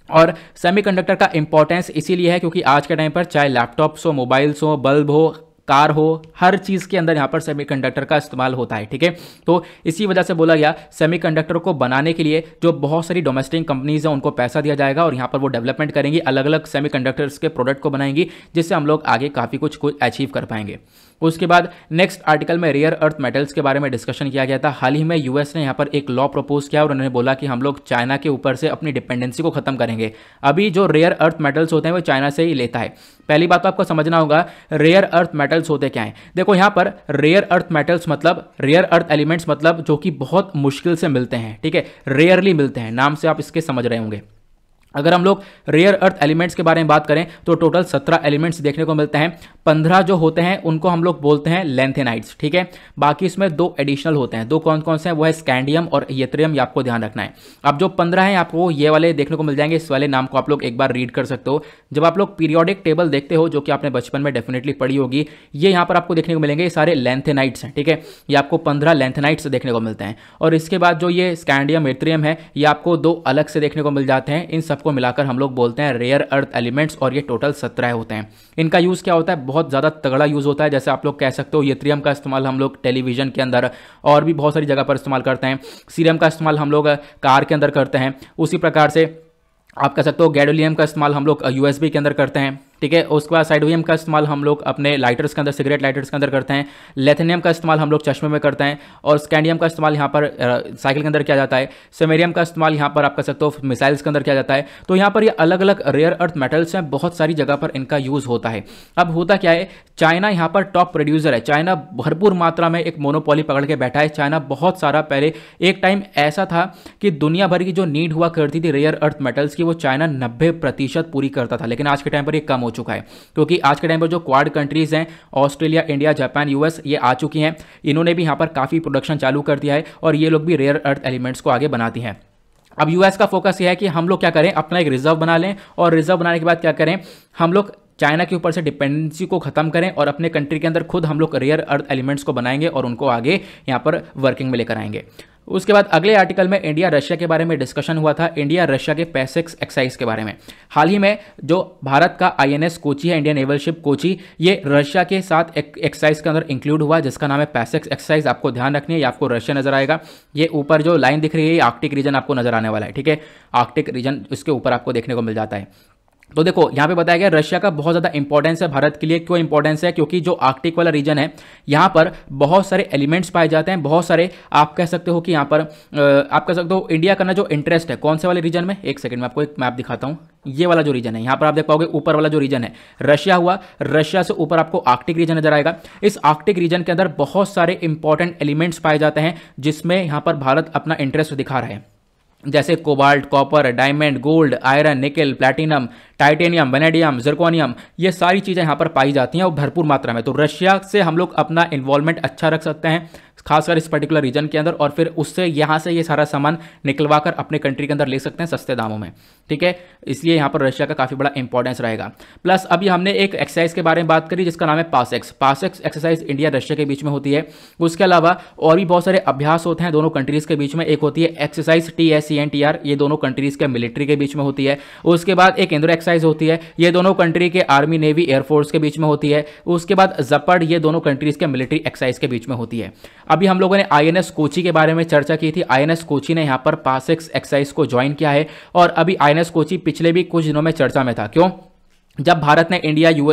और सेमीकंडक्टर का इंपॉर्टेंस इसीलिए है क्योंकि आज के टाइम पर चाहे लैपटॉप्स हो, मोबाइल्स हो, बल्ब हो, कार हो, हर चीज़ के अंदर यहाँ पर सेमीकंडक्टर का इस्तेमाल होता है। ठीक है, तो इसी वजह से बोला गया सेमीकंडक्टर को बनाने के लिए जो बहुत सारी डोमेस्टिक कंपनीज हैं उनको पैसा दिया जाएगा और यहाँ पर वो डेवलपमेंट करेंगी, अलग अलग सेमीकंडक्टर्स के प्रोडक्ट को बनाएंगी जिससे हम लोग आगे काफ़ी कुछ अचीव कर पाएंगे। उसके बाद नेक्स्ट आर्टिकल में रेयर अर्थ मेटल्स के बारे में डिस्कशन किया गया था। हाल ही में यूएस ने यहाँ पर एक लॉ प्रपोज किया और उन्होंने बोला कि हम लोग चाइना के ऊपर से अपनी डिपेंडेंसी को खत्म करेंगे। अभी जो रेयर अर्थ मेटल्स होते हैं वो चाइना से ही लेता है। पहली बात तो आपको समझना होगा रेयर अर्थ मेटल्स होते क्या हैं। देखो यहाँ पर रेयर अर्थ मेटल्स मतलब रेयर अर्थ एलिमेंट्स मतलब जो कि बहुत मुश्किल से मिलते हैं, ठीक है, रेयरली मिलते हैं, नाम से आप इसके समझ रहे होंगे। अगर हम लोग रेयर अर्थ एलिमेंट्स के बारे में बात करें तो टोटल 17 एलिमेंट्स देखने को मिलते हैं। 15 जो होते हैं उनको हम लोग बोलते हैं लैंथेनाइट्स। ठीक है, बाकी इसमें 2 एडिशनल होते हैं। 2 कौन कौन से हैं, वो है स्कैंडियम और यत्रियम, ये आपको ध्यान रखना है। अब जो 15 हैं आपको ये वाले देखने को मिल जाएंगे। इस वाले नाम को आप लोग एक बार रीड कर सकते हो। जब आप लोग पीरियोडिक टेबल देखते हो जो कि आपने बचपन में डेफिनेटली पढ़ी होगी, ये यहाँ पर आपको देखने को मिलेंगे, ये सारे लैंथेनाइट्स हैं। ठीक है, ये आपको 15 लैंथेनाइट्स देखने को मिलते हैं। और इसके बाद जो ये स्कैंडियम यत्रियम है ये आपको 2 अलग से देखने को मिल जाते हैं। इन सब सबको मिलाकर हम लोग बोलते हैं रेयर अर्थ एलिमेंट्स, और ये टोटल 17 होते हैं। इनका यूज़ क्या होता है, बहुत ज़्यादा तगड़ा यूज़ होता है। जैसे आप लोग कह सकते हो यत्रियम का इस्तेमाल हम लोग टेलीविजन के अंदर और भी बहुत सारी जगह पर इस्तेमाल करते हैं। सीरियम का इस्तेमाल हम लोग कार के अंदर करते हैं। उसी प्रकार से आप कह सकते हो गैडोलियम का इस्तेमाल हम लोग यूएसबी के अंदर करते हैं, ठीक है। उसके बाद साइडोनियम का इस्तेमाल हम लोग अपने लाइटर्स के अंदर, सिगरेट लाइटर्स के अंदर करते हैं। लेथेनियम का इस्तेमाल हम लोग चश्मे में करते हैं, और स्कैंडियम का इस्तेमाल यहाँ पर साइकिल के अंदर किया जाता है। सेमेरियम का इस्तेमाल यहाँ पर आप कह सकते हो मिसाइल्स के अंदर किया जाता है। तो यहाँ पर ये अलग अलग रेयर अर्थ मेटल्स हैं, बहुत सारी जगह पर इनका यूज़ होता है। अब होता क्या है, चाइना यहाँ पर टॉप प्रोड्यूसर है। चाइना भरपूर मात्रा में एक मोनोपोली पकड़ के बैठा है। चाइना बहुत सारा, पहले एक टाइम ऐसा था कि दुनिया भर की जो नीड हुआ करती थी रेयर अर्थ मेटल्स की, वो चाइना 90% पूरी करता था। लेकिन आज के टाइम पर ये कम हो चुका है, क्योंकि आज के टाइम पर जो क्वाड कंट्रीज हैं, ऑस्ट्रेलिया, इंडिया, जापान, यूएस, ये आ चुकी हैं। इन्होंने भी यहाँ पर काफ़ी प्रोडक्शन चालू कर दिया है, और ये लोग भी रेयर अर्थ एलिमेंट्स को आगे बनाती हैं। अब यूएस का फोकस ये है कि हम लोग क्या करें, अपना एक रिजर्व बना लें, और रिजर्व बनाने के बाद क्या करें, हम लोग चाइना के ऊपर से डिपेंडेंसी को खत्म करें, और अपने कंट्री के अंदर खुद हम लोग रेयर अर्थ एलिमेंट्स को बनाएंगे और उनको आगे यहाँ पर वर्किंग में लेकर आएंगे। उसके बाद अगले आर्टिकल में इंडिया रशिया के बारे में डिस्कशन हुआ था, इंडिया रशिया के पैसिक्स एक्सरसाइज के बारे में। हाल ही में जो भारत का आईएनएस कोची है, इंडियन नेवल शिप कोची, ये रशिया के साथ एक एक्सरसाइज के अंदर इंक्लूड हुआ, जिसका नाम है पैसिक्स एक्सरसाइज। आपको ध्यान रखनी है, ये आपको रशिया नजर आएगा। ये ऊपर जो लाइन दिख रही है, ये आर्कटिक रीजन आपको नजर आने वाला है, ठीक है। आर्कटिक रीजन इसके ऊपर आपको देखने को मिल जाता है। तो देखो यहाँ पे बताया गया रशिया का बहुत ज़्यादा इंपॉर्टेंस है भारत के लिए। क्यों इंपॉर्टेंस है, क्योंकि जो आर्कटिक वाला रीजन है, यहाँ पर बहुत सारे एलिमेंट्स पाए जाते हैं, बहुत सारे। आप कह सकते हो कि यहाँ पर आप कह सकते हो इंडिया का ना जो इंटरेस्ट है कौन से वाले रीजन में, एक सेकंड में आपको एक मैप दिखाता हूँ। ये वाला जो रीजन है, यहाँ पर आप देख पाओगे ऊपर वाला जो रीजन है रशिया हुआ, रशिया से ऊपर आपको आर्कटिक रीजन नजर आएगा। इस आर्कटिक रीजन के अंदर बहुत सारे इंपॉर्टेंट एलिमेंट्स पाए जाते हैं, जिसमें यहाँ पर भारत अपना इंटरेस्ट दिखा रहा है, जैसे cobalt, copper, diamond, gold, iron, निकल, प्लैटिनम, टाइटेनियम, वेनेडियम, जिरकोनियम, ये सारी चीज़ें यहाँ पर पाई जाती हैं और भरपूर मात्रा में। तो रशिया से हम लोग अपना इन्वॉल्वमेंट अच्छा रख सकते हैं, खासकर इस पर्टिकुलर रीजन के अंदर, और फिर उससे यहाँ से ये सारा सामान निकलवा कर अपने कंट्री के अंदर ले सकते हैं सस्ते दामों में, ठीक है। इसलिए यहाँ पर रशिया का काफ़ी बड़ा इंपॉर्टेंस रहेगा। प्लस अभी हमने एक एक्सरसाइज के बारे में बात करी जिसका नाम है PASSEX. PASSEX exercise India Russia के बीच में होती है। उसके अलावा और भी बहुत सारे अभ्यास होते हैं दोनों कंट्रीज़ के बीच में। एक होती है एक्सरसाइज TSCNTR, ये दोनों कंट्रीज़ के मिलिट्री के बीच में होती है। उसके बाद एक इंदौर एक्सरसाइज होती है, ये दोनों कंट्री के आर्मी, नेवी, एयरफोर्स के बीच में होती है। उसके बाद जपड़, ये दोनों कंट्रीज़ के मिलिट्री एक्सरसाइज के बीच में होती है। अभी हम लोगों ने आईएनएस कोची के बारे में चर्चा की थी। आईएनएस कोची ने यहाँ पर पासेक्स एक्सरसाइज को ज्वाइन किया है, और अभी आईएनएस कोची पिछले भी कुछ दिनों में चर्चा में था। क्यों? जब भारत ने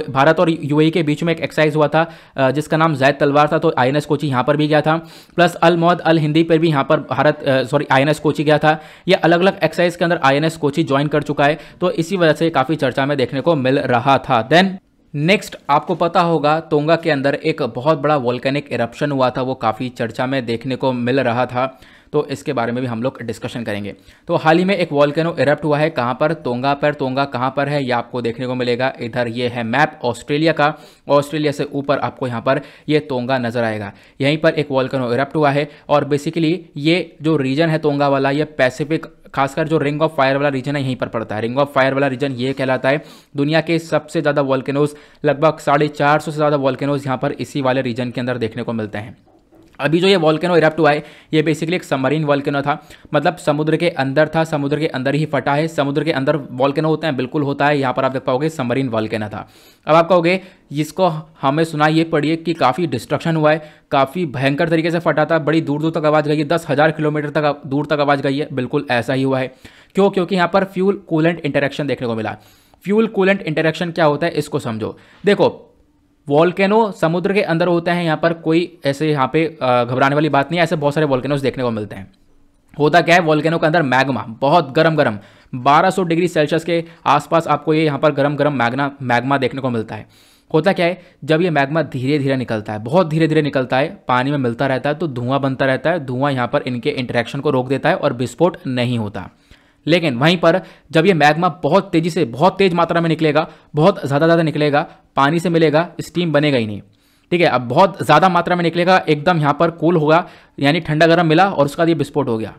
भारत और यूएई के बीच में एक एक्सरसाइज हुआ था जिसका नाम जैद तलवार था, तो आईएनएस कोची यहाँ पर भी गया था। प्लस अल मौद अल हिंदी पर भी यहाँ पर आईएनएस कोची गया था। ये अलग अलग एक्सरसाइज के अंदर आईएनएस कोची ज्वाइन कर चुका है, तो इसी वजह से काफ़ी चर्चा में देखने को मिल रहा था। देन नेक्स्ट आपको पता होगा तोंगा के अंदर एक बहुत बड़ा वोल्केनिक इरप्शन हुआ था, वो काफ़ी चर्चा में देखने को मिल रहा था, तो इसके बारे में भी हम लोग डिस्कशन करेंगे। तो हाल ही में एक वोल्केनो इरप्ट हुआ है, कहाँ पर? तोंगा पर। तोंगा कहाँ पर है ये आपको देखने को मिलेगा। इधर ये है मैप ऑस्ट्रेलिया का, ऑस्ट्रेलिया से ऊपर आपको यहाँ पर ये तोंगा नजर आएगा। यहीं पर एक वोल्केनो इरप्ट हुआ है, और बेसिकली ये जो रीजन है तोंगा वाला, ये पैसिफिक, खासकर जो रिंग ऑफ फायर वाला रीजन है यहीं पर पड़ता है। रिंग ऑफ फायर वाला रीजन ये कहलाता है दुनिया के सबसे ज़्यादा वोल्केनोज, लगभग 450 से ज़्यादा वोल्केनोज यहाँ पर इसी वाले रीजन के अंदर देखने को मिलते हैं। अभी जो ये वोल्केनो इरप्ट हुआ है, ये बेसिकली एक सबमरीन वोल्केनो था, मतलब समुद्र के अंदर था, समुद्र के अंदर ही फटा है। समुद्र के अंदर वोल्केनो होते हैं, बिल्कुल होता है। यहाँ पर आप देख पाओगे सबमरीन वोल्केनो था। अब आप कहोगे जिसको हमें सुना ये पढ़िए कि काफ़ी डिस्ट्रक्शन हुआ है, काफ़ी भयंकर तरीके से फटा था, बड़ी दूर दूर तक आवाज़ गई है, 10,000 किलोमीटर तक दूर तक आवाज़ गई है। बिल्कुल ऐसा ही हुआ है। क्यों? क्योंकि यहाँ पर फ्यूल कूलेंट इंटरेक्शन देखने को मिला। फ्यूल कूलेंट इंटरेक्शन क्या होता है इसको समझो। देखो, वोल्केनो समुद्र के अंदर होते हैं, यहाँ पर कोई ऐसे यहाँ पे घबराने वाली बात नहीं है। ऐसे बहुत सारे वोल्केनोस देखने को मिलते हैं। होता क्या है, वोल्केनो के अंदर मैग्मा बहुत गरम 1200 डिग्री सेल्सियस के आसपास आपको ये यहाँ पर गरम मैग्मा देखने को मिलता है। होता क्या है, जब ये मैग्मा धीरे धीरे निकलता है, बहुत धीरे धीरे निकलता है, पानी में मिलता रहता है, तो धुआं बनता रहता है। धुआं यहाँ पर इनके इंटरेक्शन को रोक देता है और विस्फोट नहीं होता। लेकिन वहीं पर जब ये मैग्मा बहुत तेजी से, बहुत तेज मात्रा में निकलेगा, बहुत ज़्यादा निकलेगा, पानी से मिलेगा, स्टीम बनेगा ही नहीं, ठीक है। अब बहुत ज़्यादा मात्रा में निकलेगा, एकदम यहाँ पर कूल होगा, यानी ठंडा गर्म मिला और उसका ये विस्फोट हो गया।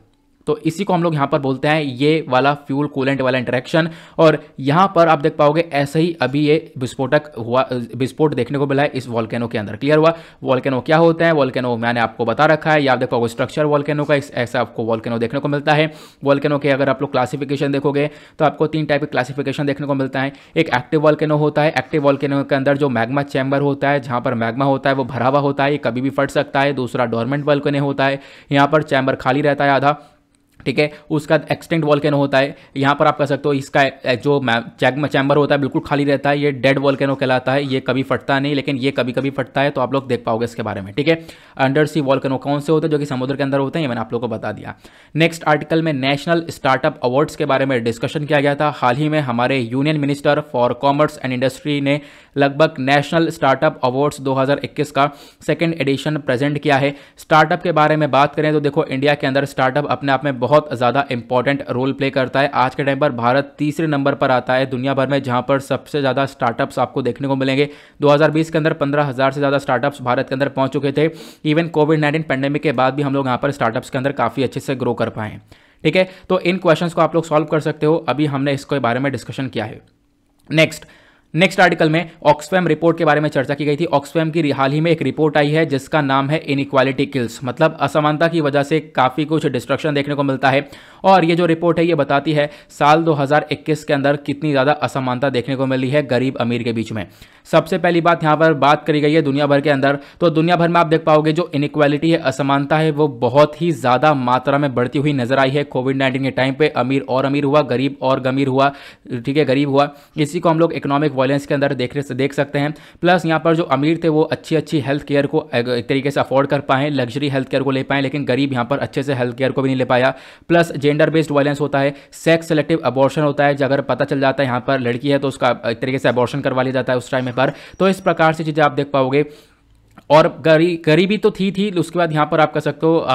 तो इसी को हम लोग यहाँ पर बोलते हैं ये वाला फ्यूल कूलेंट वाला इंटरेक्शन। और यहाँ पर आप देख पाओगे ऐसे ही अभी ये विस्फोट देखने को मिला है इस वॉल्केनो के अंदर। क्लियर हुआ? वॉल्केनो क्या होता है? वॉल्केनो मैंने आपको बता रखा है, या आप देख पाओगे स्ट्रक्चर वॉल्केनो का ऐसा आपको वॉल्केनो देखने को मिलता है। वॉल्केनो के अगर आप लोग क्लासिफिकेशन देखोगे तो आपको 3 टाइप के क्लासिफिकेशन देखने को मिलता है। एक एक्टिव वॉल्केनो होता है। एक्टिव वॉल्केनो के अंदर जो मैग्मा चैम्बर होता है, जहां पर मैग्मा होता है वो भरा हुआ होता है, ये कभी भी फट सकता है। दूसरा डोरमेंट वॉल्केनो होता है, यहाँ पर चैम्बर खाली रहता है आधा, ठीक है। उसका एक्सटिंक्ट वॉल्केनो होता है, यहाँ पर आप कह सकते हो इसका जो चैम्बर होता है बिल्कुल खाली रहता है, ये डेड वॉल्केनो कहलाता है। ये कभी फटता नहीं, लेकिन ये कभी कभी फटता है, तो आप लोग देख पाओगे इसके बारे में, ठीक है। अंडर सी वॉल्केनो कौन से होते हैं? जो कि समुद्र के अंदर होते हैं, ये मैंने आप लोगों को बता दिया। नेक्स्ट आर्टिकल में नेशनल स्टार्टअप अवार्ड्स के बारे में डिस्कशन किया गया था। हाल ही में हमारे union minister for commerce and industry ने लगभग नेशनल स्टार्टअप अवार्ड्स 2021 का 2nd एडिशन प्रेजेंट किया है। स्टार्टअप के बारे में बात करें तो देखो, इंडिया के अंदर स्टार्टअप अपने आप में बहुत ज़्यादा इंपॉर्टेंट रोल प्ले करता है। आज के टाइम पर भारत तीसरे नंबर पर आता है दुनिया भर में, जहां पर सबसे ज़्यादा स्टार्टअप्स आपको देखने को मिलेंगे। 2020 के अंदर 15,000 से ज़्यादा स्टार्टअप्स भारत के अंदर पहुंच चुके थे। इवन कोविड-19 पैंडेमिक के बाद भी हम लोग यहाँ पर स्टार्टअप्स के अंदर काफ़ी अच्छे से ग्रो कर पाए, ठीक है। तो इन क्वेश्चंस को आप लोग सॉल्व कर सकते हो, अभी हमने इसके बारे में डिस्कशन किया है। नेक्स्ट आर्टिकल में ऑक्सफैम रिपोर्ट के बारे में चर्चा की गई थी। ऑक्सफैम की हाल ही में एक रिपोर्ट आई है जिसका नाम है इनइक्वालिटी किल्स, मतलब असमानता की वजह से काफ़ी कुछ डिस्ट्रक्शन देखने को मिलता है। और ये जो रिपोर्ट है ये बताती है साल 2021 के अंदर कितनी ज़्यादा असमानता देखने को मिली है गरीब अमीर के बीच में। सबसे पहली बात यहाँ पर बात करी गई है दुनिया भर के अंदर, तो दुनिया भर में आप देख पाओगे जो इनइक्वालिटी है, असमानता है, वो बहुत ही ज़्यादा मात्रा में बढ़ती हुई नजर आई है। कोविड-19 के टाइम पे अमीर और अमीर हुआ, गरीब और गमीर हुआ, ठीक है, गरीब हुआ। इसी को हम लोग इकोनॉमिक वायलेंस के अंदर देख सकते हैं। प्लस यहाँ पर जो अमीर थे वो अच्छी हेल्थ केयर को एक तरीके से अफोर्ड कर पाए, लग्जरी हेल्थ केयर को ले पाए, लेकिन गरीब यहाँ पर अच्छे से हेल्थ केयर को भी नहीं ले पाया। प्लस जेंडर बेस्ड वायलेंस होता है, सेक्स सेलेक्टिव अबॉर्शन होता है, अगर पता चल जाता है यहाँ पर लड़की है तो उसका एक तरीके से अबॉर्शन करवा लिया जाता है उस टाइम पर। तो इस प्रकार से चीज़ें आप देख पाओगे। और गरीबी तो थी, उसके बाद यहाँ पर आप कह सकते हो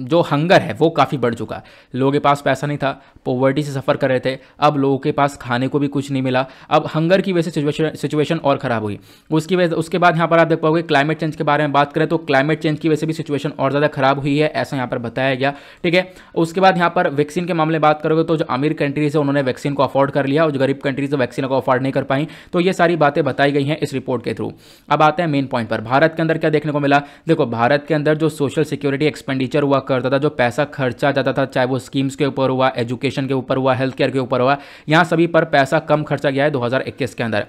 जो हंगर है वो काफ़ी बढ़ चुका है। लोगों के पास पैसा नहीं था, पॉवर्टी से सफ़र कर रहे थे, अब लोगों के पास खाने को भी कुछ नहीं मिला। अब हंगर की वजह से सिचुएशन और ख़राब हुई। उसके बाद यहाँ पर आप देख पाओगे क्लाइमेट चेंज के बारे में बात करें तो क्लाइमेट चेंज की वजह से भी सिचुएशन और ज़्यादा ख़राब हुई है, ऐसा यहाँ पर बताया गया, ठीक है। उसके बाद यहाँ पर वैक्सीन के मामले में बात करोगे तो जो अमीर कंट्रीज़ है उन्होंने वैक्सीन को अफोर्ड कर लिया और जो गरीब कंट्रीज़ वैक्सीन को अफोर्ड नहीं कर पाई। तो ये सारी बातें बताई गई हैं इस रिपोर्ट के थ्रू। अब आते हैं मेन पॉइंट पर, भारत के अंदर क्या देखने को मिला। देखो, भारत के अंदर जो सोशल सिक्योरिटी एक्सपेंडिचर हुआ करता था, जो पैसा खर्चा जाता था, चाहे वो स्कीम्स के ऊपर हुआ, एजुकेशन के ऊपर हुआ, हेल्थ केयर के ऊपर हुआ, यहाँ सभी पर पैसा कम खर्चा गया है 2021 के अंदर।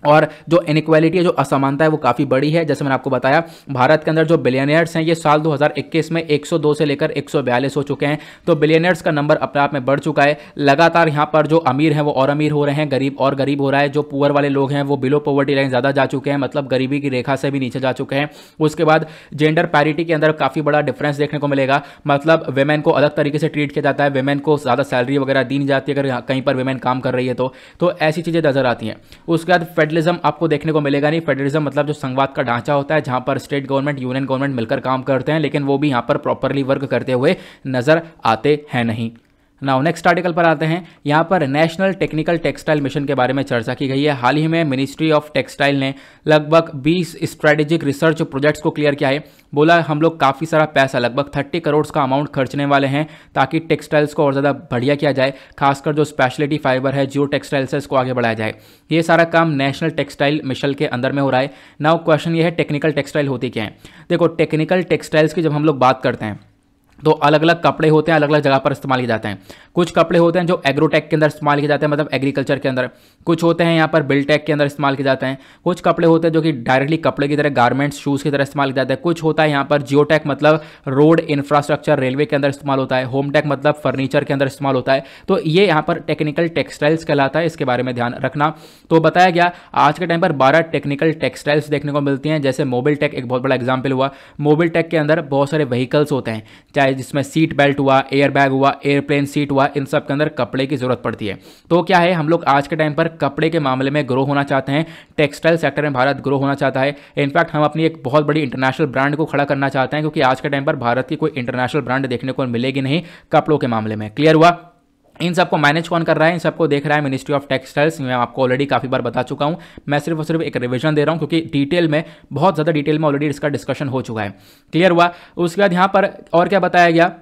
और जो इनइक्वालिटी है, जो असमानता है, वो काफ़ी बड़ी है। जैसे मैंने आपको बताया, भारत के अंदर जो बिलियनियर्स हैं ये साल 2021 में 102 से लेकर 142 हो चुके हैं। तो बिलियनियर्स का नंबर अपने आप में बढ़ चुका है। लगातार यहाँ पर जो अमीर हैं वो और अमीर हो रहे हैं, गरीब और गरीब हो रहा है। जो पुअर वाले लोग हैं वो बिलो पॉवर्टी लाइन ज़्यादा जा चुके हैं, मतलब गरीबी की रेखा से भी नीचे जा चुके हैं। उसके बाद जेंडर पैरिटी के अंदर काफ़ी बड़ा डिफरेंस देखने को मिलेगा, मतलब वेमेन को अलग तरीके से ट्रीट किया जाता है, वेमेन को ज़्यादा सैलरी वगैरह दी नहीं जाती अगर कहीं पर वेमेन काम कर रही है तो ऐसी चीज़ें नजर आती हैं। उसके बाद फेडरलिज्म आपको देखने को मिलेगा नहीं। फेडरलिज्म मतलब जो संघवाद का ढांचा होता है, जहां पर स्टेट गवर्नमेंट, यूनियन गवर्नमेंट मिलकर काम करते हैं, लेकिन वो भी यहां पर प्रॉपरली वर्क करते हुए नजर आते हैं नहीं। नाउ नेक्स्ट आर्टिकल पर आते हैं। यहाँ पर नेशनल टेक्निकल टेक्सटाइल मिशन के बारे में चर्चा की गई है। हाल ही में मिनिस्ट्री ऑफ टेक्सटाइल ने लगभग 20 स्ट्रेटेजिक रिसर्च प्रोजेक्ट्स को क्लियर किया है। बोला हम लोग काफ़ी सारा पैसा, लगभग 30 करोड़ का अमाउंट खर्चने वाले हैं ताकि टेक्सटाइल्स को और ज़्यादा बढ़िया किया जाए, खासकर जो स्पेशलिटी फाइबर है, जियो टेक्सटाइल्स है, इसको आगे बढ़ाया जाए। ये सारा काम नेशनल टेक्सटाइल मिशन के अंदर में हो रहा है। नाउ क्वेश्चन ये है, टेक्निकल टेक्सटाइल होती क्या है? देखो, टेक्निकल टेक्सटाइल्स की जब हम लोग बात करते हैं तो अलग अलग कपड़े होते हैं, अलग अलग जगह पर इस्तेमाल किए जाते हैं। कुछ कपड़े होते हैं जो एग्रोटेक के अंदर इस्तेमाल किए जाते हैं, मतलब एग्रीकल्चर के अंदर। कुछ होते हैं यहाँ पर बिल्टेक के अंदर इस्तेमाल किए जाते हैं। कुछ कपड़े होते हैं जो कि डायरेक्टली कपड़े की तरह, गारमेंट्स, शूज़ की तरह इस्तेमाल किए जाते हैं। कुछ होता है यहाँ पर जियोटेक, मतलब रोड इंफ्रास्ट्रक्चर, रेलवे के अंदर इस्तेमाल होता है। होमटेक मतलब फर्नीचर के अंदर इस्तेमाल होता है। तो ये यहाँ पर टेक्निकल टेक्सटाइल्स कहलाता है, इसके बारे में ध्यान रखना। तो बताया गया आज के टाइम पर 12 टेक्निकल टेक्सटाइल्स देखने को मिलती हैं। जैसे मोबिल टेक एक बहुत बड़ा एग्जाम्पल हुआ। मोबिल टेक के अंदर बहुत सारे व्हीकल्स होते हैं, चाहे जिसमें सीट बेल्ट हुआ, एयर बैग हुआ, एयरप्लेन सीट हुआ, इन सब के अंदर कपड़े की जरूरत पड़ती है। तो क्या है, हम लोग आज के टाइम पर कपड़े के मामले में ग्रो होना चाहते हैं, टेक्सटाइल सेक्टर में भारत ग्रो होना चाहता है। इनफैक्ट हम अपनी एक बहुत बड़ी इंटरनेशनल ब्रांड को खड़ा करना चाहते हैं, क्योंकि आज के टाइम पर भारत की कोई इंटरनेशनल ब्रांड देखने को मिलेगी नहीं कपड़ों के मामले में। क्लियर हुआ? इन सबको मैनेज कौन कर रहा है? इन सबको देख रहा है मिनिस्ट्री ऑफ टेक्सटाइल्स। मैं आपको ऑलरेडी काफ़ी बार बता चुका हूं, मैं सिर्फ और सिर्फ एक रिवीजन दे रहा हूं, क्योंकि डिटेल में, बहुत ज़्यादा डिटेल में ऑलरेडी इसका डिस्कशन हो चुका है। क्लियर हुआ? उसके बाद यहाँ पर और क्या बताया गया?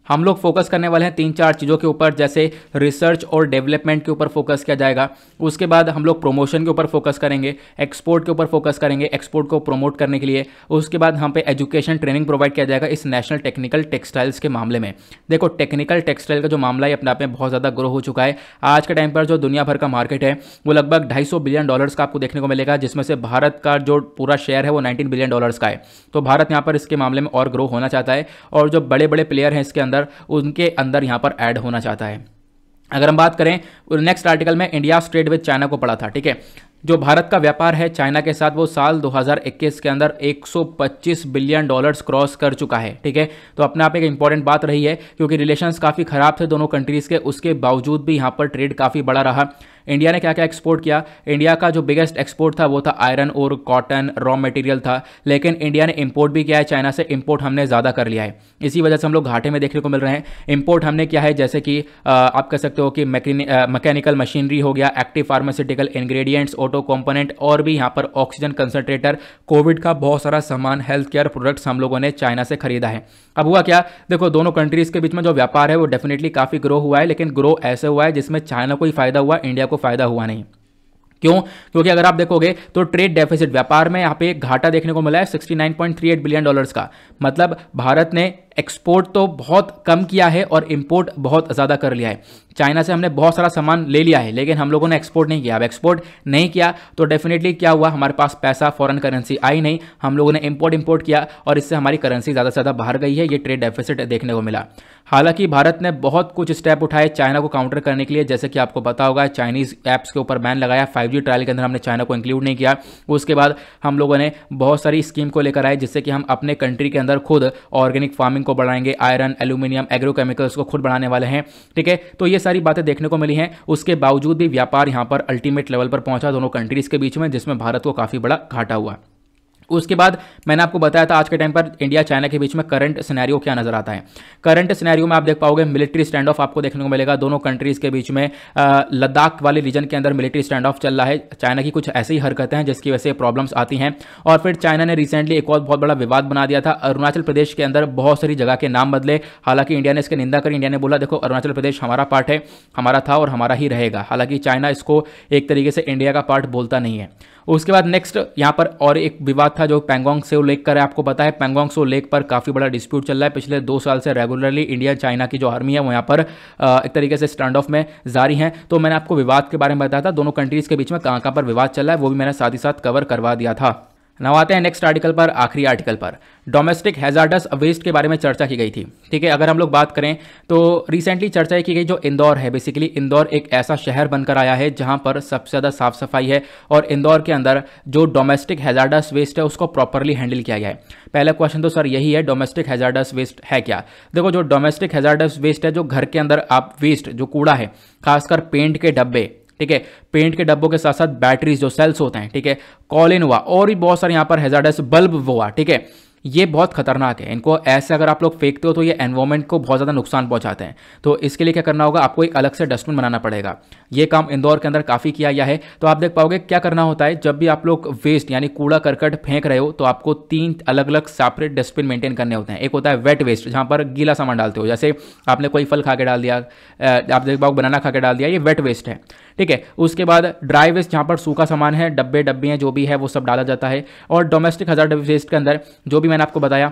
हम लोग फोकस करने वाले हैं 3-4 चीज़ों के ऊपर, जैसे रिसर्च और डेवलपमेंट के ऊपर फोकस किया जाएगा। उसके बाद हम लोग प्रमोशन के ऊपर फोकस करेंगे, एक्सपोर्ट के ऊपर फोकस करेंगे, एक्सपोर्ट को प्रमोट करने के लिए। उसके बाद हम पे एजुकेशन ट्रेनिंग प्रोवाइड किया जाएगा इस नेशनल टेक्निकल टेक्सटाइल्स के मामले में। देखो, टेक्निकल टेक्सटाइल का जो मामला है अपने आप में बहुत ज़्यादा ग्रो हो चुका है। आज के टाइम पर जो दुनिया भर का मार्केट है वो लगभग $250 बिलियन का आपको देखने को मिलेगा, जिसमें से भारत का जो पूरा शेयर है वो $19 बिलियन का है। तो भारत यहाँ पर इसके मामले में और ग्रो होना चाहता है, और जो बड़े बड़े प्लेयर हैं इसके अंदर, उनके अंदर यहाँ पर ऐड होना चाहता है। अगर हम बात करें नेक्स्ट आर्टिकल में, इंडिया ट्रेड विद चाइना को पढ़ा था, ठीक है। जो भारत का व्यापार है चाइना के साथ वो साल 2021 के अंदर $125 बिलियन क्रॉस कर चुका है, ठीक है। तो अपने आप एक इंपॉर्टेंट बात रही है, क्योंकि रिलेशंस काफ़ी खराब थे दोनों कंट्रीज़ के, उसके बावजूद भी यहाँ पर ट्रेड काफ़ी बड़ा रहा। इंडिया ने क्या क्या एक्सपोर्ट किया? इंडिया का जो बिगेस्ट एक्सपोर्ट था वो था आयरन और कॉटन, रॉ मटेरियल था। लेकिन इंडिया ने इंपोर्ट भी किया है चाइना से, इंपोर्ट हमने ज़्यादा कर लिया है, इसी वजह से हम लोग घाटे में देखने को मिल रहे हैं। इंपोर्ट हमने किया है जैसे कि आप कह सकते हो कि मैकेनिकल मशीनरी हो गया, active pharmaceutical ingredients, auto component, और भी यहाँ पर ऑक्सीजन कंसंट्रेटर, कोविड का बहुत सारा सामान, हेल्थ केयर प्रोडक्ट्स हम लोगों ने चाइना से खरीदा है। अब हुआ क्या? देखो, दोनों कंट्रीज़ के बीच में जो व्यापार है वो डेफिनेटली काफ़ी ग्रो हुआ है, लेकिन ग्रो ऐसे हुआ है जिसमें चाइना को ही फायदा हुआ, इंडिया को फायदा हुआ नहीं। क्यों? क्योंकि अगर आप देखोगे तो ट्रेड डेफिसिट, व्यापार में यहाँ पे एक घाटा देखने को मिला है $69.38 बिलियन का। मतलब भारत ने एक्सपोर्ट तो बहुत कम किया है और इंपोर्ट बहुत ज़्यादा कर लिया है। चाइना से हमने बहुत सारा सामान ले लिया है, लेकिन हम लोगों ने एक्सपोर्ट नहीं किया। अब एक्सपोर्ट नहीं किया तो डेफिनेटली क्या हुआ, हमारे पास पैसा, फॉरेन करेंसी आई नहीं, हम लोगों ने इंपोर्ट किया और इससे हमारी करेंसी ज़्यादा से ज़्यादा बाहर गई है। ये ट्रेड डेफिसिट देखने को मिला। हालांकि भारत ने बहुत कुछ स्टेप उठाए चाइना को काउंटर करने के लिए, जैसे कि आपको पता होगा चाइनीज़ ऐप्स के ऊपर बैन लगाया, 5G ट्रायल के अंदर हमने चाइना को इंक्लूड नहीं किया। उसके बाद हम लोगों ने बहुत सारी स्कीम को लेकर आए, जिससे कि हम अपने कंट्री के अंदर खुद ऑर्गेनिक फार्मिंग को बढ़ाएंगे, आयरन, एल्यूमिनियम, एग्रोकेमिकल्स को खुद बढ़ाने वाले हैं, ठीक है। तो ये सारी बातें देखने को मिली हैं। उसके बावजूद भी व्यापार यहाँ पर अल्टीमेट लेवल पर पहुंचा दोनों कंट्रीज़ के बीच में, जिसमें भारत को काफ़ी बड़ा घाटा हुआ। उसके बाद मैंने आपको बताया था आज के टाइम पर इंडिया चाइना के बीच में करंट सिनेरियो क्या नजर आता है। करंट सिनेरियो में आप देख पाओगे मिलिट्री स्टैंड ऑफ आपको देखने को मिलेगा दोनों कंट्रीज के बीच में। लद्दाख वाले रीजन के अंदर मिलिट्री स्टैंड ऑफ चल रहा है। चाइना की कुछ ऐसी ही हरकतें हैं जिसकी वजह से प्रॉब्लम्स आती हैं। और फिर चाइना ने रिसेंटली एक और बहुत बड़ा विवाद बना दिया था। अरुणाचल प्रदेश के अंदर बहुत सारी जगह के नाम बदले। हालांकि इंडिया ने इसकी निंदा करी। इंडिया ने बोला देखो अरुणाचल प्रदेश हमारा पार्ट है, हमारा था और हमारा ही रहेगा। हालांकि चाइना इसको एक तरीके से इंडिया का पार्ट बोलता नहीं है। उसके बाद नेक्स्ट यहाँ पर और एक विवाद था जो पैंगोंग त्सो लेक का है। आपको पता है पैंगोंग त्सो लेक पर काफ़ी बड़ा डिस्प्यूट चल रहा है। पिछले 2 साल से रेगुलरली इंडिया चाइना की जो आर्मी है वो यहाँ पर एक तरीके से स्टैंड ऑफ में जारी है। तो मैंने आपको विवाद के बारे में बताया था, दोनों कंट्रीज़ के बीच में कहाँ पर विवाद चल रहा है वो भी मैंने साथ ही साथ कवर करवा दिया था। नाउ आते हैं नेक्स्ट आर्टिकल पर, आखिरी आर्टिकल पर। डोमेस्टिक हैजार्डस वेस्ट के बारे में चर्चा की गई थी, ठीक है। अगर हम लोग बात करें तो रिसेंटली चर्चा की गई जो इंदौर है, बेसिकली इंदौर एक ऐसा शहर बनकर आया है जहां पर सबसे ज़्यादा साफ सफाई है और इंदौर के अंदर जो डोमेस्टिक हैजार्डस वेस्ट है उसको प्रॉपरली हैंडल किया गया है। पहला क्वेश्चन तो सर यही है, डोमेस्टिक हैजार्डस वेस्ट है क्या? देखो जो डोमेस्टिक हैजार्डस वेस्ट है, जो घर के अंदर आप वेस्ट जो कूड़ा है, खासकर पेंट के डब्बे, ठीक है, पेंट के डब्बों के साथ साथ बैटरीज जो सेल्स होते हैं, ठीक है, कॉलिन हुआ और भी बहुत सारे यहाँ पर हैजार्डस बल्ब हुआ, ठीक है, ये बहुत खतरनाक है। इनको ऐसे अगर आप लोग फेंकते हो तो ये एनवायरमेंट को बहुत ज़्यादा नुकसान पहुंचाते हैं। तो इसके लिए क्या करना होगा, आपको एक अलग से डस्टबिन बनाना पड़ेगा। ये काम इंदौर के अंदर काफ़ी किया गया है। तो आप देख पाओगे क्या करना होता है, जब भी आप लोग वेस्ट यानी कूड़ा करकट फेंक रहे हो तो आपको 3 अलग अलग सेपरेट डस्टबिन मेंटेन करने होते हैं। एक होता है वेट वेस्ट, जहाँ पर गीला सामान डालते हो, जैसे आपने कोई फल खा के डाल दिया, आप देख पाओगे बनाना खा के डाल दिया, ये वेट वेस्ट है, ठीक है। उसके बाद ड्राई वेस्ट, जहाँ पर सूखा सामान है, डब्बे डब्बियाँ जो भी है वो सब डाला जाता है। और डोमेस्टिक हैजार्डस वेस्ट के अंदर जो भी मैंने आपको बताया,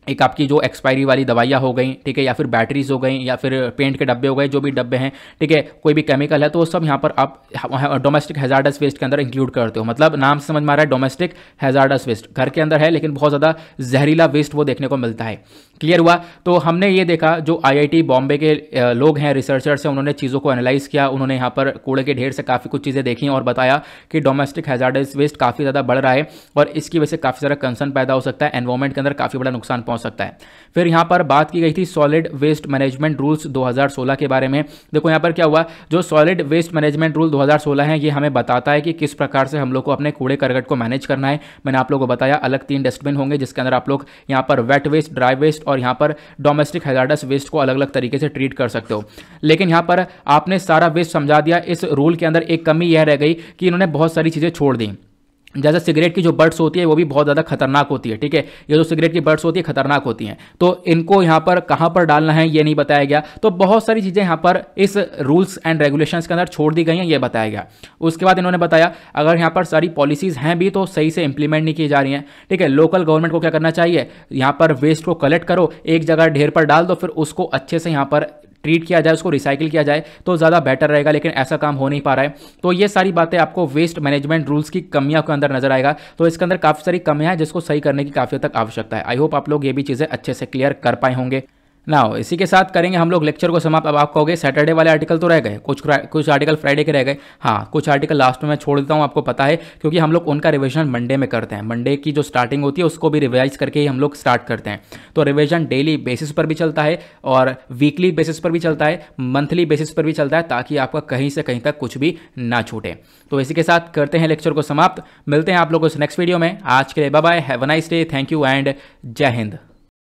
एक आपकी जो एक्सपायरी वाली दवाइयाँ हो गई, ठीक है, या फिर बैटरीज हो गई, या फिर पेंट के डब्बे हो गए, जो भी डब्बे हैं, ठीक है, कोई भी केमिकल है, तो वो सब यहाँ पर आप डोमेस्टिक हैजार्डस वेस्ट के अंदर इंक्लूड करते हो। मतलब नाम से समझ में आ रहा है डोमेस्टिक हैजार्डस वेस्ट, घर के अंदर है लेकिन बहुत ज़्यादा जहरीला वेस्ट वो देखने को मिलता है। क्लियर हुआ? तो हमने ये देखा, जो IIT बॉम्बे के लोग हैं, रिसर्चर्स हैं, उन्होंने चीज़ों को एनालाइज किया। उन्होंने यहाँ पर कूड़े के ढेर से काफ़ी कुछ चीज़ें देखी और बताया कि डोमेस्टिक हैजार्डस वेस्ट काफ़ी ज़्यादा बढ़ रहा है और इसकी वजह से काफ़ी सारा कंसर्न पैदा हो सकता है, एनवायरमेंट के अंदर काफ़ी बड़ा नुकसान पहुँच सकता है। फिर यहाँ पर बात की गई थी सॉलिड वेस्ट मैनेजमेंट रूल्स 2016 के बारे में। देखो यहाँ पर क्या हुआ, जो सॉलिड वेस्ट मैनेजमेंट रूल 2016 है ये हमें बताता है कि किस प्रकार से हम लोग को अपने कूड़े करकट को मैनेज करना है। मैंने आप लोगों को बताया अलग 3 डस्टबिन होंगे जिसके अंदर आप लोग यहाँ पर वेट वेस्ट, ड्राई वेस्ट और यहाँ पर डोमेस्टिक हैजार्डस वेस्ट को अलग अलग तरीके से ट्रीट कर सकते हो। लेकिन यहाँ पर आपने सारा वेस्ट समझा दिया। इस रूल के अंदर एक कमी यह रह गई कि इन्होंने बहुत सारी चीज़ें छोड़ दी। जैसे सिगरेट की जो बर्ड्स होती है वो भी बहुत ज़्यादा खतरनाक होती है, ठीक है। ये जो सिगरेट की बर्ड्स होती है खतरनाक होती हैं, तो इनको यहाँ पर कहाँ पर डालना है ये नहीं बताया गया। तो बहुत सारी चीज़ें यहाँ पर इस रूल्स एंड रेगुलेशंस के अंदर छोड़ दी गई हैं, ये बताया गया। उसके बाद इन्होंने बताया अगर यहाँ पर सारी पॉलिसीज़ हैं भी तो सही से इंप्लीमेंट नहीं की जा रही हैं, ठीक है। लोकल गवर्नमेंट को क्या करना चाहिए, यहाँ पर वेस्ट को कलेक्ट करो, एक जगह ढेर पर डाल दो, फिर उसको अच्छे से यहाँ पर ट्रीट किया जाए, उसको रिसाइकिल किया जाए तो ज़्यादा बेटर रहेगा, लेकिन ऐसा काम हो नहीं पा रहा है। तो ये सारी बातें आपको वेस्ट मैनेजमेंट रूल्स की कमियों के अंदर नजर आएगा। तो इसके अंदर काफ़ी सारी कमियां हैं जिसको सही करने की काफ़ी हद तक आवश्यकता है। आई होप आप लोग ये भी चीज़ें अच्छे से क्लियर कर पाए होंगे। नाउ इसी के साथ करेंगे हम लोग लेक्चर को समाप्त। अब आप कहोगे सैटरडे वाले आर्टिकल तो रह गए, कुछ आर्टिकल फ्राइडे के रह गए। हाँ, कुछ आर्टिकल लास्ट में मैं छोड़ देता हूँ, आपको पता है, क्योंकि हम लोग उनका रिवीजन मंडे में करते हैं। मंडे की जो स्टार्टिंग होती है उसको भी रिवाइज करके ही हम लोग स्टार्ट करते हैं। तो रिवीजन डेली बेसिस पर भी चलता है और वीकली बेसिस पर भी चलता है, मंथली बेसिस पर भी चलता है, ताकि आपका कहीं से कहीं तक कुछ भी ना छूटे। तो इसी के साथ करते हैं लेक्चर को समाप्त। मिलते हैं आप लोगों को नेक्स्ट वीडियो में। आज के लिए bye bye, have a nice day, thank you and जय हिंद।